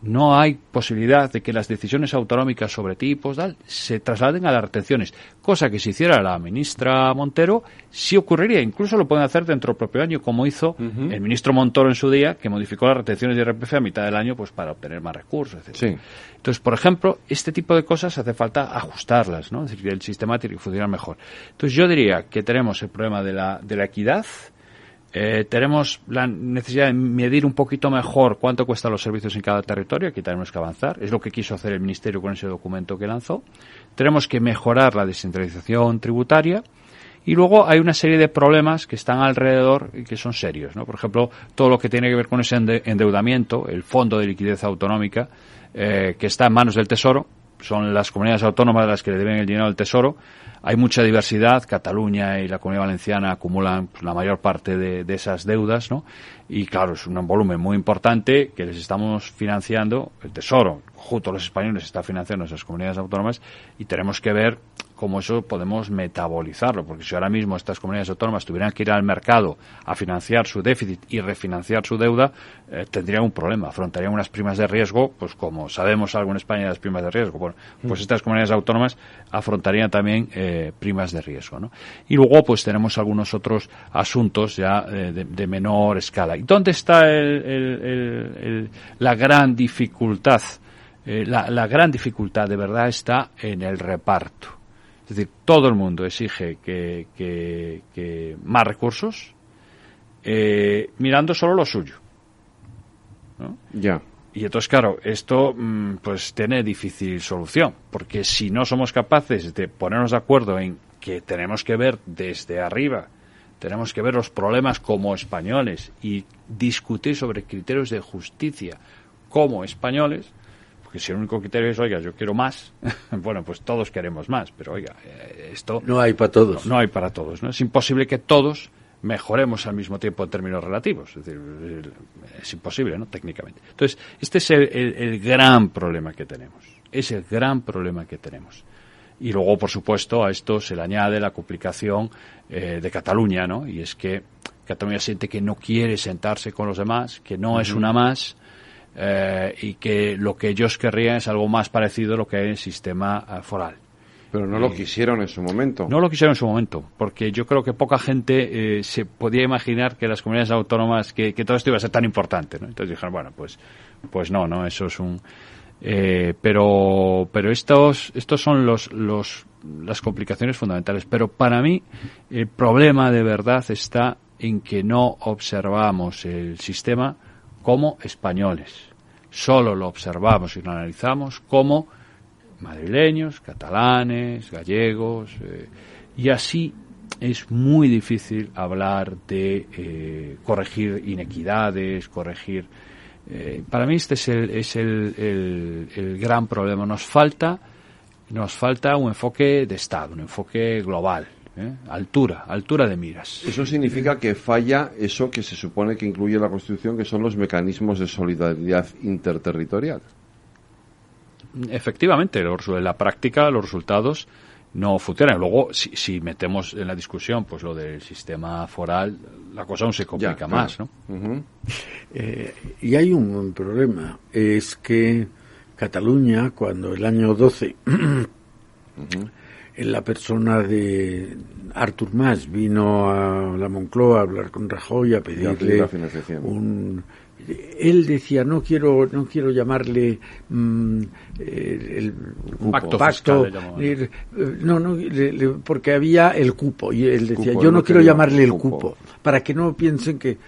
No hay posibilidad de que las decisiones autonómicas sobre tipos se trasladen a las retenciones, cosa que si hiciera la ministra Montero sí ocurriría. Incluso lo pueden hacer dentro del propio año, como hizo el ministro Montoro en su día, que modificó las retenciones de IRPF a mitad del año pues para obtener más recursos, etc. Sí. Entonces, por ejemplo, este tipo de cosas hace falta ajustarlas, ¿no? Es decir, el sistema tiene que funcionar mejor. Entonces, yo diría que tenemos el problema de la equidad. Tenemos la necesidad de medir un poquito mejor cuánto cuestan los servicios en cada territorio. Aquí tenemos que avanzar. Es lo que quiso hacer el Ministerio con ese documento que lanzó. Tenemos que mejorar la descentralización tributaria. Y luego hay una serie de problemas que están alrededor y que son serios, ¿no? Por ejemplo, todo lo que tiene que ver con ese endeudamiento, el Fondo de Liquidez Autonómica, que está en manos del Tesoro. Son las comunidades autónomas las que le deben el dinero al Tesoro. Hay mucha diversidad. Cataluña y la Comunidad Valenciana acumulan pues, la mayor parte de esas deudas, ¿no? Y claro, es un volumen muy importante que les estamos financiando. El Tesoro, junto a los españoles, está financiando esas comunidades autónomas y tenemos que ver cómo eso podemos metabolizarlo, porque si ahora mismo estas comunidades autónomas tuvieran que ir al mercado a financiar su déficit y refinanciar su deuda, tendrían un problema, afrontarían unas primas de riesgo, pues como sabemos algo en España de las primas de riesgo, bueno, pues estas comunidades autónomas afrontarían también primas de riesgo, ¿no? Y luego pues tenemos algunos otros asuntos ya de menor escala. ¿Y dónde está la gran dificultad? La gran dificultad de verdad está en el reparto. Es decir, todo el mundo exige que más recursos, mirando solo lo suyo, ¿no? Ya. Y entonces, claro, esto pues tiene difícil solución, porque si no somos capaces de ponernos de acuerdo en que tenemos que ver desde arriba, tenemos que ver los problemas como españoles y discutir sobre criterios de justicia como españoles, que si el único criterio es, oiga, yo quiero más, bueno, pues todos queremos más, pero oiga, esto... No hay para todos. No hay para todos, ¿no? Es imposible que todos mejoremos al mismo tiempo en términos relativos, es decir, es imposible, ¿no? Técnicamente. Entonces, este es el gran problema que tenemos, es el gran problema que tenemos. Y luego, por supuesto, a esto se le añade la complicación de Cataluña, ¿no? Y es que Cataluña siente que no quiere sentarse con los demás, que no es una más, y que lo que ellos querrían es algo más parecido a lo que hay en el sistema foral. Pero no lo quisieron en su momento. No lo quisieron en su momento, porque yo creo que poca gente se podía imaginar que las comunidades autónomas, que todo esto iba a ser tan importante, ¿no? Entonces dijeron, bueno, pues no, eso es Pero estos son las complicaciones fundamentales. Pero para mí el problema de verdad está en que no observamos el sistema como españoles. Solo lo observamos y lo analizamos como madrileños, catalanes, gallegos, y así es muy difícil hablar de corregir inequidades, corregir... para mí este es el gran problema. Nos falta un enfoque de Estado, un enfoque global, altura de miras. Eso significa que falla eso que se supone que incluye la Constitución, que son los mecanismos de solidaridad interterritorial. Efectivamente, en la práctica los resultados no funcionan. Luego, si metemos en la discusión pues lo del sistema foral, la cosa aún se complica más, ¿no? Uh-huh. Y hay un problema, es que Cataluña, cuando el año 12, uh-huh, en la persona de Artur Mas vino a la Moncloa a hablar con Rajoy, a pedirle él decía no quiero llamarle el pacto porque había el cupo, y él decía cupo, yo no quiero llamarle el cupo, cupo, para que no piensen que...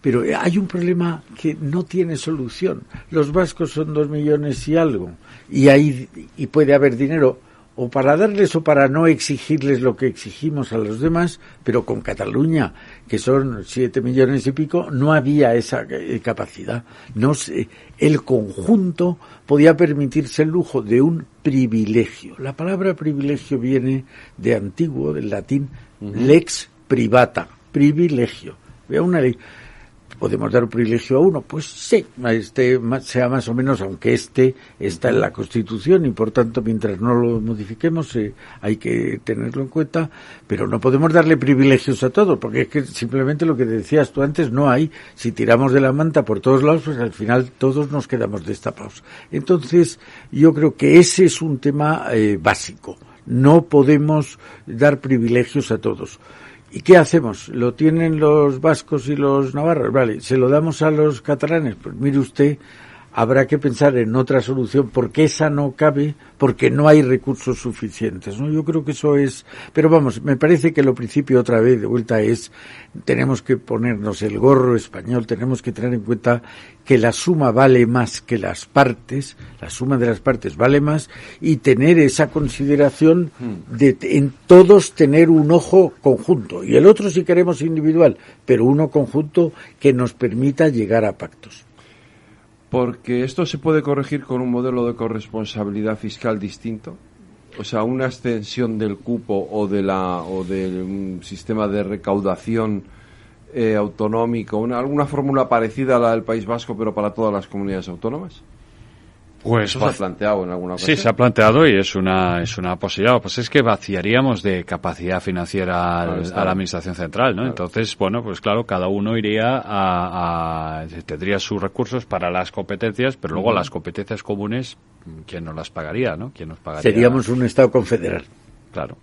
Pero hay un problema que no tiene solución. Los vascos son 2 millones y algo, y puede haber dinero o para darles o para no exigirles lo que exigimos a los demás, pero con Cataluña, que son 7 millones y pico, no había esa capacidad. No sé, el conjunto podía permitirse el lujo de un privilegio. La palabra privilegio viene de antiguo, del latín, lex privata, privilegio. Vea una ley. ¿Podemos dar un privilegio a uno? Pues sí, sea más o menos, aunque está en la Constitución y por tanto mientras no lo modifiquemos hay que tenerlo en cuenta, pero no podemos darle privilegios a todos, porque es que simplemente lo que decías tú antes no hay. Si tiramos de la manta por todos lados, pues al final todos nos quedamos destapados. Entonces yo creo que ese es un tema básico. No podemos dar privilegios a todos. ¿Y qué hacemos? ¿Lo tienen los vascos y los navarros? Vale, ¿se lo damos a los catalanes? Pues mire usted, habrá que pensar en otra solución, porque esa no cabe, porque no hay recursos suficientes, ¿no? Yo creo que eso es... Pero vamos, me parece que lo principio otra vez de vuelta es, tenemos que ponernos el gorro español, tenemos que tener en cuenta que la suma vale más que las partes, la suma de las partes vale más, y tener esa consideración de en todos tener un ojo conjunto, y el otro si queremos individual, pero uno conjunto que nos permita llegar a pactos. Porque esto se puede corregir con un modelo de corresponsabilidad fiscal distinto, o sea, una extensión del cupo o del sistema de recaudación autonómico, alguna fórmula parecida a la del País Vasco, pero para todas las comunidades autónomas. Pues ¿Eso se ha planteado en alguna ocasión? Sí, se ha planteado y es una posibilidad. Pues es que vaciaríamos de capacidad financiera a la Administración Central, ¿no? Claro. Entonces, bueno, pues claro, cada uno iría tendría sus recursos para las competencias, pero luego las competencias comunes, ¿quién nos las pagaría, no? ¿Quién nos pagaría? Seríamos un Estado confederal. Claro.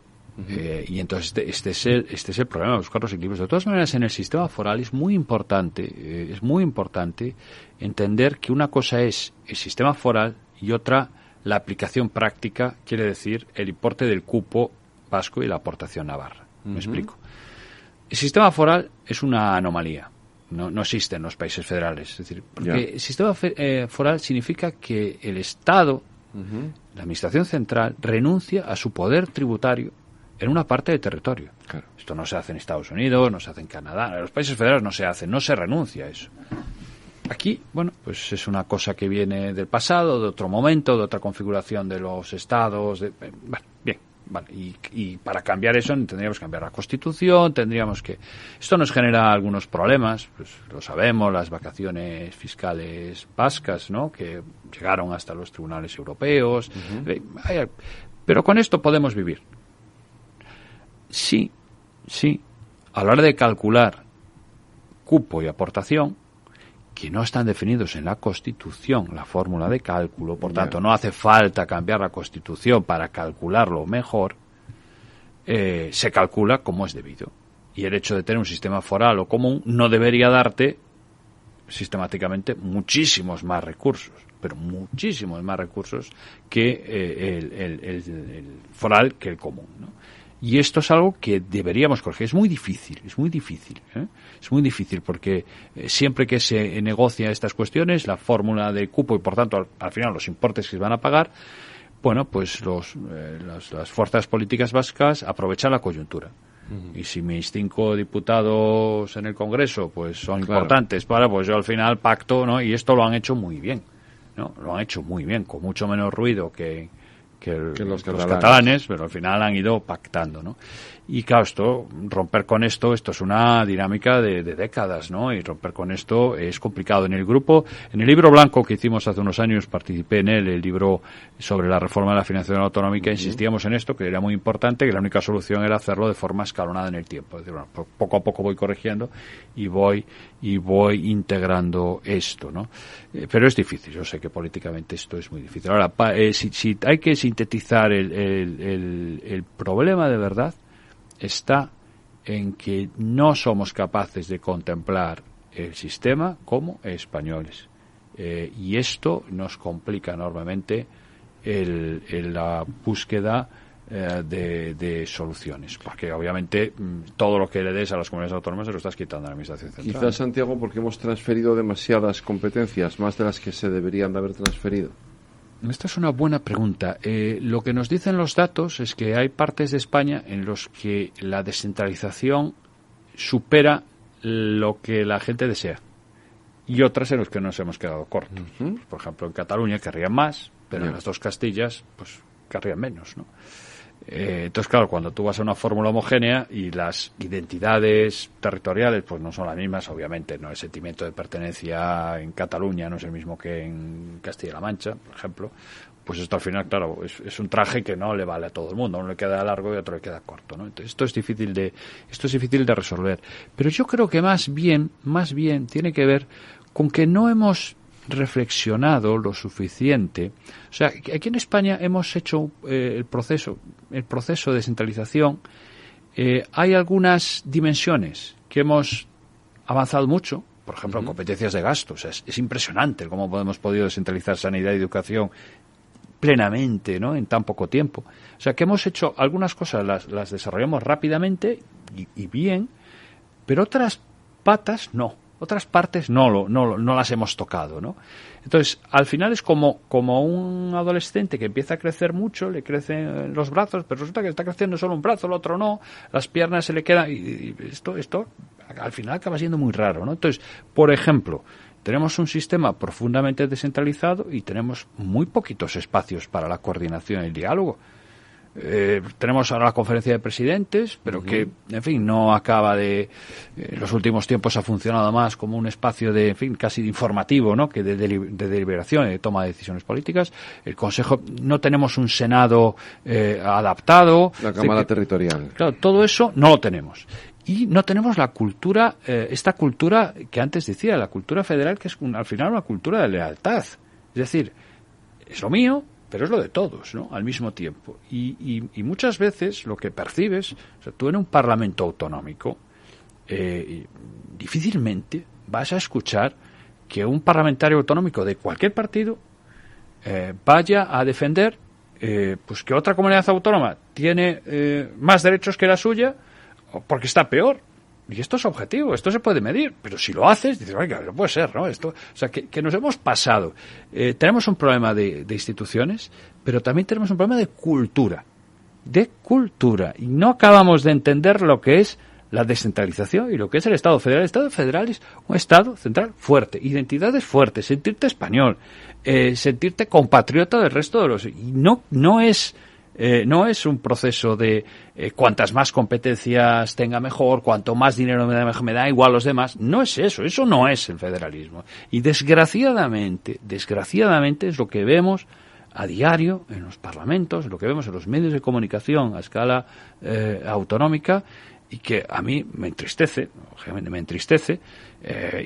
Y entonces este es el problema, buscar los equilibrios. De todas maneras, en el sistema foral es muy importante entender que una cosa es el sistema foral y otra la aplicación práctica, quiere decir el importe del cupo vasco y la aportación navarra. Me explico. El sistema foral es una anomalía. No existe en los países federales. Es decir, porque el sistema foral significa que el Estado, la Administración Central, renuncia a su poder tributario en una parte del territorio. Claro. Esto no se hace en Estados Unidos, no se hace en Canadá, en los países federales no se hace, no se renuncia a eso. Aquí, bueno, pues es una cosa que viene del pasado, de otro momento, de otra configuración de los estados. Bien, vale. Y para cambiar eso tendríamos que cambiar la Constitución, Esto nos genera algunos problemas, pues lo sabemos, las vacaciones fiscales vascas, ¿no?, que llegaron hasta los tribunales europeos. Pero con esto podemos vivir. Sí, a la hora de calcular cupo y aportación, que no están definidos en la Constitución, la fórmula de cálculo, por tanto no hace falta cambiar la Constitución para calcularlo mejor, se calcula como es debido. Y el hecho de tener un sistema foral o común no debería darte sistemáticamente muchísimos más recursos, pero muchísimos más recursos que el foral, que el común, ¿no? Y esto es algo que deberíamos corregir. Es muy difícil, ¿eh? Es muy difícil porque siempre que se negocia estas cuestiones, la fórmula de cupo y por tanto al final los importes que se van a pagar, bueno, pues las fuerzas políticas vascas aprovechan la coyuntura. Y si mis 5 diputados en el Congreso pues son importantes pues yo al final pacto, ¿no? Y esto lo han hecho muy bien, ¿no? Lo han hecho muy bien, con mucho menos ruido que los catalanes, pero al final han ido pactando, ¿no? Y claro, romper con esto es una dinámica de décadas, ¿no? Y romper con esto es complicado. En el libro blanco que hicimos hace unos años, participé en él, el libro sobre la reforma de la financiación autonómica, insistíamos en esto, que era muy importante, que la única solución era hacerlo de forma escalonada en el tiempo. Es decir, bueno, poco a poco voy corrigiendo y voy integrando esto, ¿no? Pero es difícil, yo sé que políticamente esto es muy difícil. Ahora, si hay que sintetizar el problema de verdad, está en que no somos capaces de contemplar el sistema como españoles. Y esto nos complica enormemente la búsqueda de soluciones, porque obviamente todo lo que le des a las comunidades autónomas se lo estás quitando a la administración central. Quizás, Santiago, porque hemos transferido demasiadas competencias, más de las que se deberían de haber transferido. Esta es una buena pregunta. Lo que nos dicen los datos es que hay partes de España en los que la descentralización supera lo que la gente desea y otras en los que nos hemos quedado cortos. Por ejemplo, en Cataluña querrían más, pero en las dos Castillas pues querrían menos, ¿no? Entonces, claro, cuando tú vas a una fórmula homogénea y las identidades territoriales pues no son las mismas, obviamente, ¿no? El sentimiento de pertenencia en Cataluña no es el mismo que en Castilla-La Mancha, por ejemplo, pues esto al final, claro, es un traje que no le vale a todo el mundo, a uno le queda largo y a otro le queda corto, ¿no? Entonces, esto es difícil de resolver. Pero yo creo que más bien tiene que ver con que no hemos reflexionado lo suficiente. O sea, aquí en España hemos hecho el proceso de descentralización. Hay algunas dimensiones que hemos avanzado mucho, por ejemplo, en competencias de gasto. O sea, es impresionante cómo hemos podido descentralizar sanidad y educación plenamente, ¿no?, en tan poco tiempo. O sea, que hemos hecho algunas cosas, las desarrollamos rápidamente y bien, pero otras patas no. Otras partes no las hemos tocado, ¿no? Entonces, al final es como un adolescente que empieza a crecer mucho, le crecen los brazos, pero resulta que está creciendo solo un brazo, el otro no, las piernas se le quedan, y esto al final acaba siendo muy raro, ¿no? Entonces, por ejemplo, tenemos un sistema profundamente descentralizado y tenemos muy poquitos espacios para la coordinación y el diálogo. Tenemos ahora la conferencia de presidentes, pero que, en fin, no acaba de... en los últimos tiempos ha funcionado más como un espacio de, en fin, casi de informativo, ¿no?, que de deliberación y de toma de decisiones políticas. El Consejo, no tenemos un Senado adaptado. La Cámara Territorial. Claro, todo eso no lo tenemos. Y no tenemos la cultura, esta cultura que antes decía, la cultura federal, que es al final una cultura de lealtad. Es decir, es lo mío, pero es lo de todos, ¿no?, al mismo tiempo. Y muchas veces lo que percibes, o sea, tú en un parlamento autonómico, difícilmente vas a escuchar que un parlamentario autonómico de cualquier partido vaya a defender pues que otra comunidad autónoma tiene más derechos que la suya porque está peor. Y esto es objetivo, esto se puede medir, pero si lo haces, dices, oiga, no puede ser, ¿no? Esto, o sea, que nos hemos pasado. Tenemos un problema de instituciones, pero también tenemos un problema de cultura, y no acabamos de entender lo que es la descentralización y lo que es el Estado federal. El Estado federal es un Estado central fuerte, identidades fuertes, sentirte español, sentirte compatriota del resto de los... Y no es un proceso de cuantas más competencias tenga mejor, cuanto más dinero me da igual los demás. No es eso no es el federalismo. Y desgraciadamente es lo que vemos a diario en los parlamentos, lo que vemos en los medios de comunicación a escala autonómica, y que a mí me entristece,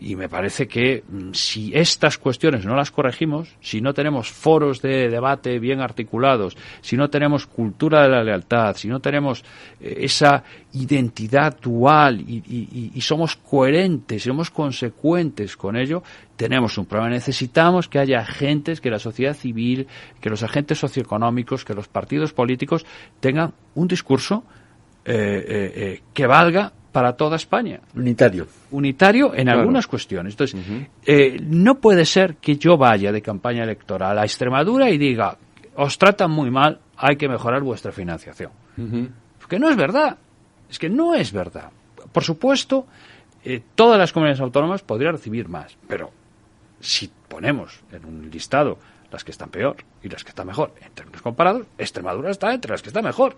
y me parece que si estas cuestiones no las corregimos, si no tenemos foros de debate bien articulados, si no tenemos cultura de la lealtad, si no tenemos esa identidad dual y somos coherentes, somos consecuentes con ello, tenemos un problema. Necesitamos que haya agentes, que la sociedad civil, que los agentes socioeconómicos, que los partidos políticos tengan un discurso que valga para toda España. Unitario en algunas cuestiones. Entonces, no puede ser que yo vaya de campaña electoral a Extremadura y diga, os tratan muy mal, hay que mejorar vuestra financiación. Porque no es verdad. Es que no es verdad. Por supuesto, todas las comunidades autónomas podrían recibir más, pero si ponemos en un listado las que están peor y las que están mejor en términos comparados, Extremadura está entre las que están mejor.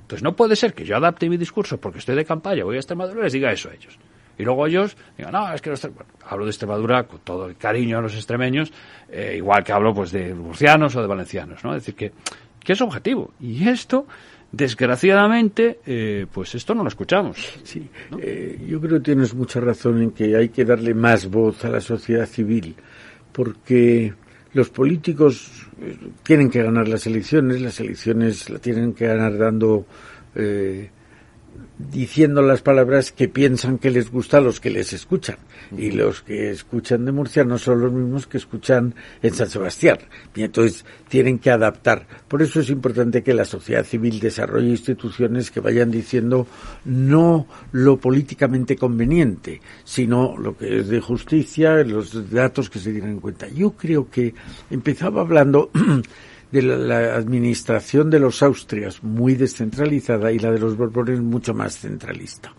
Entonces no puede ser que yo adapte mi discurso porque estoy de campaña, voy a Extremadura y les diga eso a ellos. Y luego ellos digan, no, es que hablo de Extremadura con todo el cariño a los extremeños, igual que hablo pues de murcianos o de valencianos, ¿no? Es decir, que es objetivo. Y esto, desgraciadamente, pues esto no lo escuchamos. Sí, ¿no? Yo creo que tienes mucha razón en que hay que darle más voz a la sociedad civil, porque los políticos tienen que ganar las elecciones la tienen que ganar dando, diciendo las palabras que piensan que les gusta a los que les escuchan. Y los que escuchan de Murcia no son los mismos que escuchan en San Sebastián. Y entonces tienen que adaptar. Por eso es importante que la sociedad civil desarrolle instituciones que vayan diciendo no lo políticamente conveniente, sino lo que es de justicia, los datos que se tienen en cuenta. Yo creo que empezaba hablando de la administración de los Austrias muy descentralizada y la de los Borbones mucho más centralista.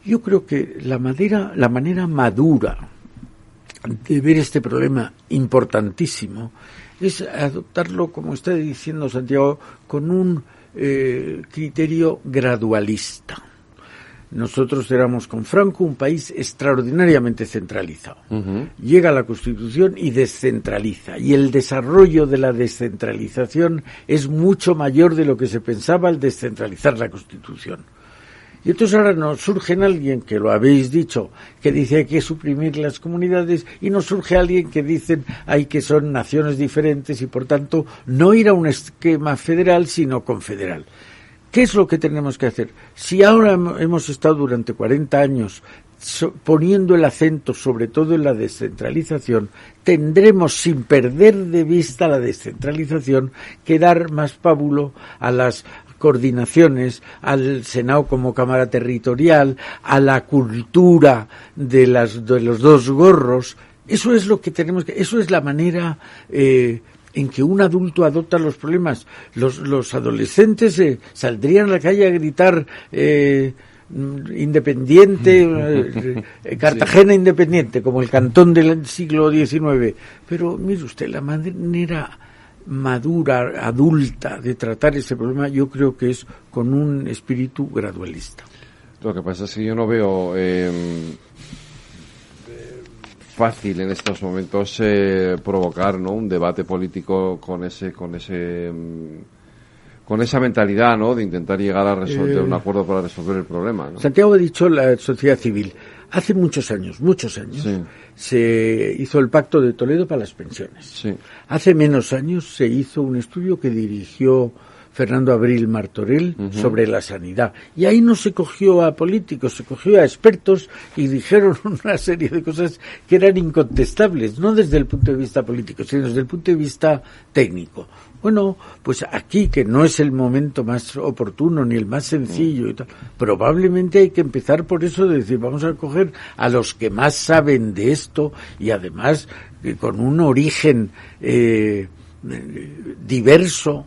Yo creo que la manera madura de ver este problema importantísimo es adoptarlo, como está diciendo Santiago, con un criterio gradualista. Nosotros éramos con Franco un país extraordinariamente centralizado. Llega la Constitución y descentraliza. Y el desarrollo de la descentralización es mucho mayor de lo que se pensaba al descentralizar la Constitución. Y entonces ahora nos surge alguien, que lo habéis dicho, que dice hay que suprimir las comunidades, y nos surge alguien que dicen hay que son naciones diferentes y por tanto no ir a un esquema federal sino confederal. ¿Qué es lo que tenemos que hacer? Si ahora hemos estado durante 40 años poniendo el acento sobre todo en la descentralización, tendremos, sin perder de vista la descentralización, que dar más pábulo a las coordinaciones, al Senado como Cámara Territorial, a la cultura de los dos gorros. Eso es lo que tenemos que, eso es la manera en que un adulto adopta los problemas. Los adolescentes saldrían a la calle a gritar independiente, Cartagena independiente, como el cantón del siglo XIX. Pero mire usted, la manera madura, adulta de tratar ese problema, yo creo que es con un espíritu gradualista. Lo que pasa es que yo no veo fácil en estos momentos provocar, ¿no?, un debate político con esa mentalidad, ¿no?, de intentar llegar a resolver un acuerdo para resolver el problema, ¿no? Santiago ha dicho la sociedad civil. Hace muchos años, sí, se hizo el Pacto de Toledo para las pensiones. Sí. Hace menos años se hizo un estudio que dirigió Fernando Abril Martorell sobre la sanidad. Y ahí no se cogió a políticos, se cogió a expertos y dijeron una serie de cosas que eran incontestables, no desde el punto de vista político, sino desde el punto de vista técnico. Bueno, pues aquí, que no es el momento más oportuno ni el más sencillo y tal, probablemente hay que empezar por eso de decir, vamos a coger a los que más saben de esto y además con un origen diverso,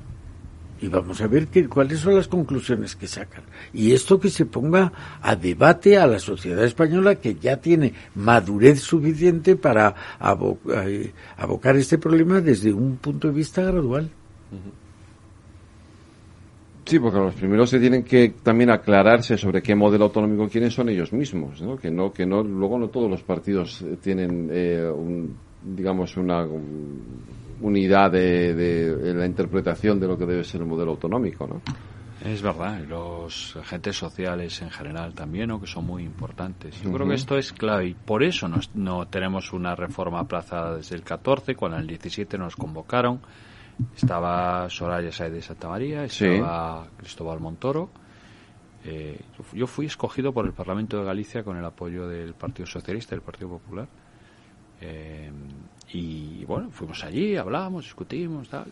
y vamos a ver cuáles son las conclusiones que sacan. Y esto que se ponga a debate a la sociedad española, que ya tiene madurez suficiente para abocar este problema desde un punto de vista gradual. Sí, porque los primeros se tienen que también aclararse sobre qué modelo autonómico quieren son ellos mismos, ¿no? Que no luego no todos los partidos tienen una unidad de la interpretación de lo que debe ser el modelo autonómico, ¿no? Es verdad, y los agentes sociales en general también, ¿no?, que son muy importantes. Yo creo que esto es clave y por eso no tenemos una reforma aplazada desde el 14, cuando en el 17 nos convocaron. Estaba Soraya Sáez de Santamaría, estaba Cristóbal Montoro. Yo fui escogido por el Parlamento de Galicia con el apoyo del Partido Socialista y del Partido Popular. Y bueno, fuimos allí, hablamos, discutimos, tal.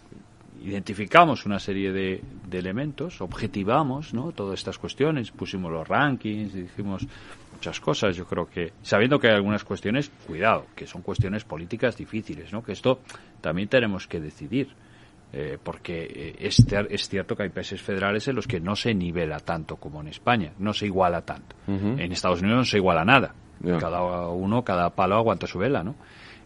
Identificamos una serie de elementos, objetivamos, ¿no?, todas estas cuestiones, pusimos los rankings, dijimos muchas cosas. Yo creo que, sabiendo que hay algunas cuestiones, cuidado, que son cuestiones políticas difíciles, ¿no?, que esto también tenemos que decidir, porque es cierto que hay países federales en los que no se nivela tanto como en España, no se iguala tanto. En Estados Unidos no se iguala nada, cada palo aguanta su vela, ¿no?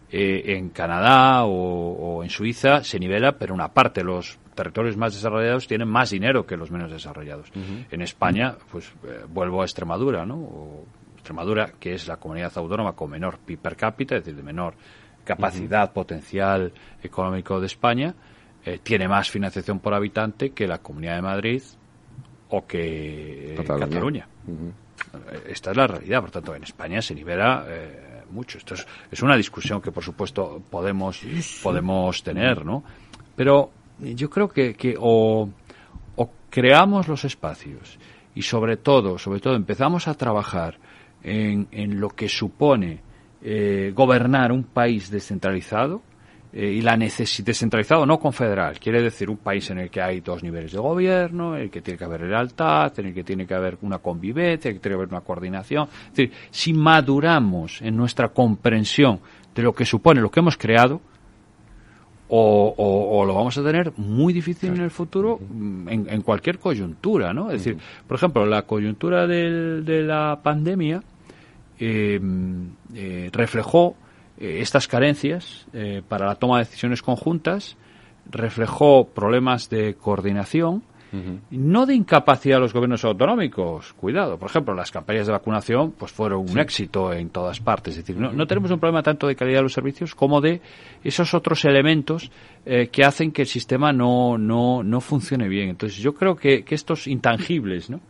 En Canadá o en Suiza se nivela, pero una parte, los territorios más desarrollados tienen más dinero que los menos desarrollados. En España, pues vuelvo a Extremadura, ¿no? Extremadura, que es la comunidad autónoma con menor PIB per cápita, es decir, de menor capacidad potencial económico de España, tiene más financiación por habitante que la Comunidad de Madrid o que Cataluña. Esta es la realidad. Por tanto, en España se nivela mucho. Esto es una discusión que, por supuesto, podemos tener, ¿no? Pero yo creo que o creamos los espacios y sobre todo empezamos a trabajar en lo que supone gobernar un país descentralizado, y descentralizado no confederal, quiere decir un país en el que hay dos niveles de gobierno, en el que tiene que haber lealtad, en el que tiene que haber una convivencia, en el que tiene que haber una coordinación. Es decir, si maduramos en nuestra comprensión de lo que supone lo que hemos creado, o lo vamos a tener muy difícil en el futuro en cualquier coyuntura, ¿no? Es decir, por ejemplo, la coyuntura de la pandemia reflejó estas carencias para la toma de decisiones conjuntas, reflejó problemas de coordinación, no de incapacidad de los gobiernos autonómicos. Cuidado, por ejemplo, las campañas de vacunación pues fueron un éxito en todas partes. Es decir, no tenemos un problema tanto de calidad de los servicios como de esos otros elementos que hacen que el sistema no funcione bien. Entonces yo creo que estos intangibles, ¿no?,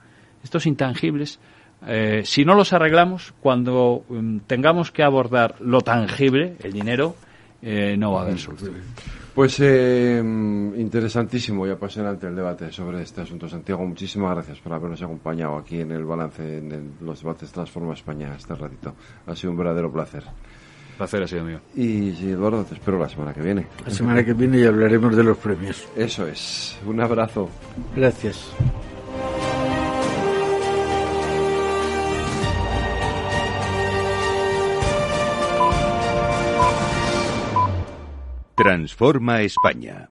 si no los arreglamos, cuando tengamos que abordar lo tangible, el dinero, no va a haber solución. Pues interesantísimo y apasionante el debate sobre este asunto. Santiago, muchísimas gracias por habernos acompañado aquí en el balance, en los debates Transforma España este ratito. Ha sido un verdadero placer. El placer ha sido mío. Y Eduardo, te espero la semana que viene. La semana que viene ya hablaremos de los premios. Eso es. Un abrazo. Gracias. Transforma España.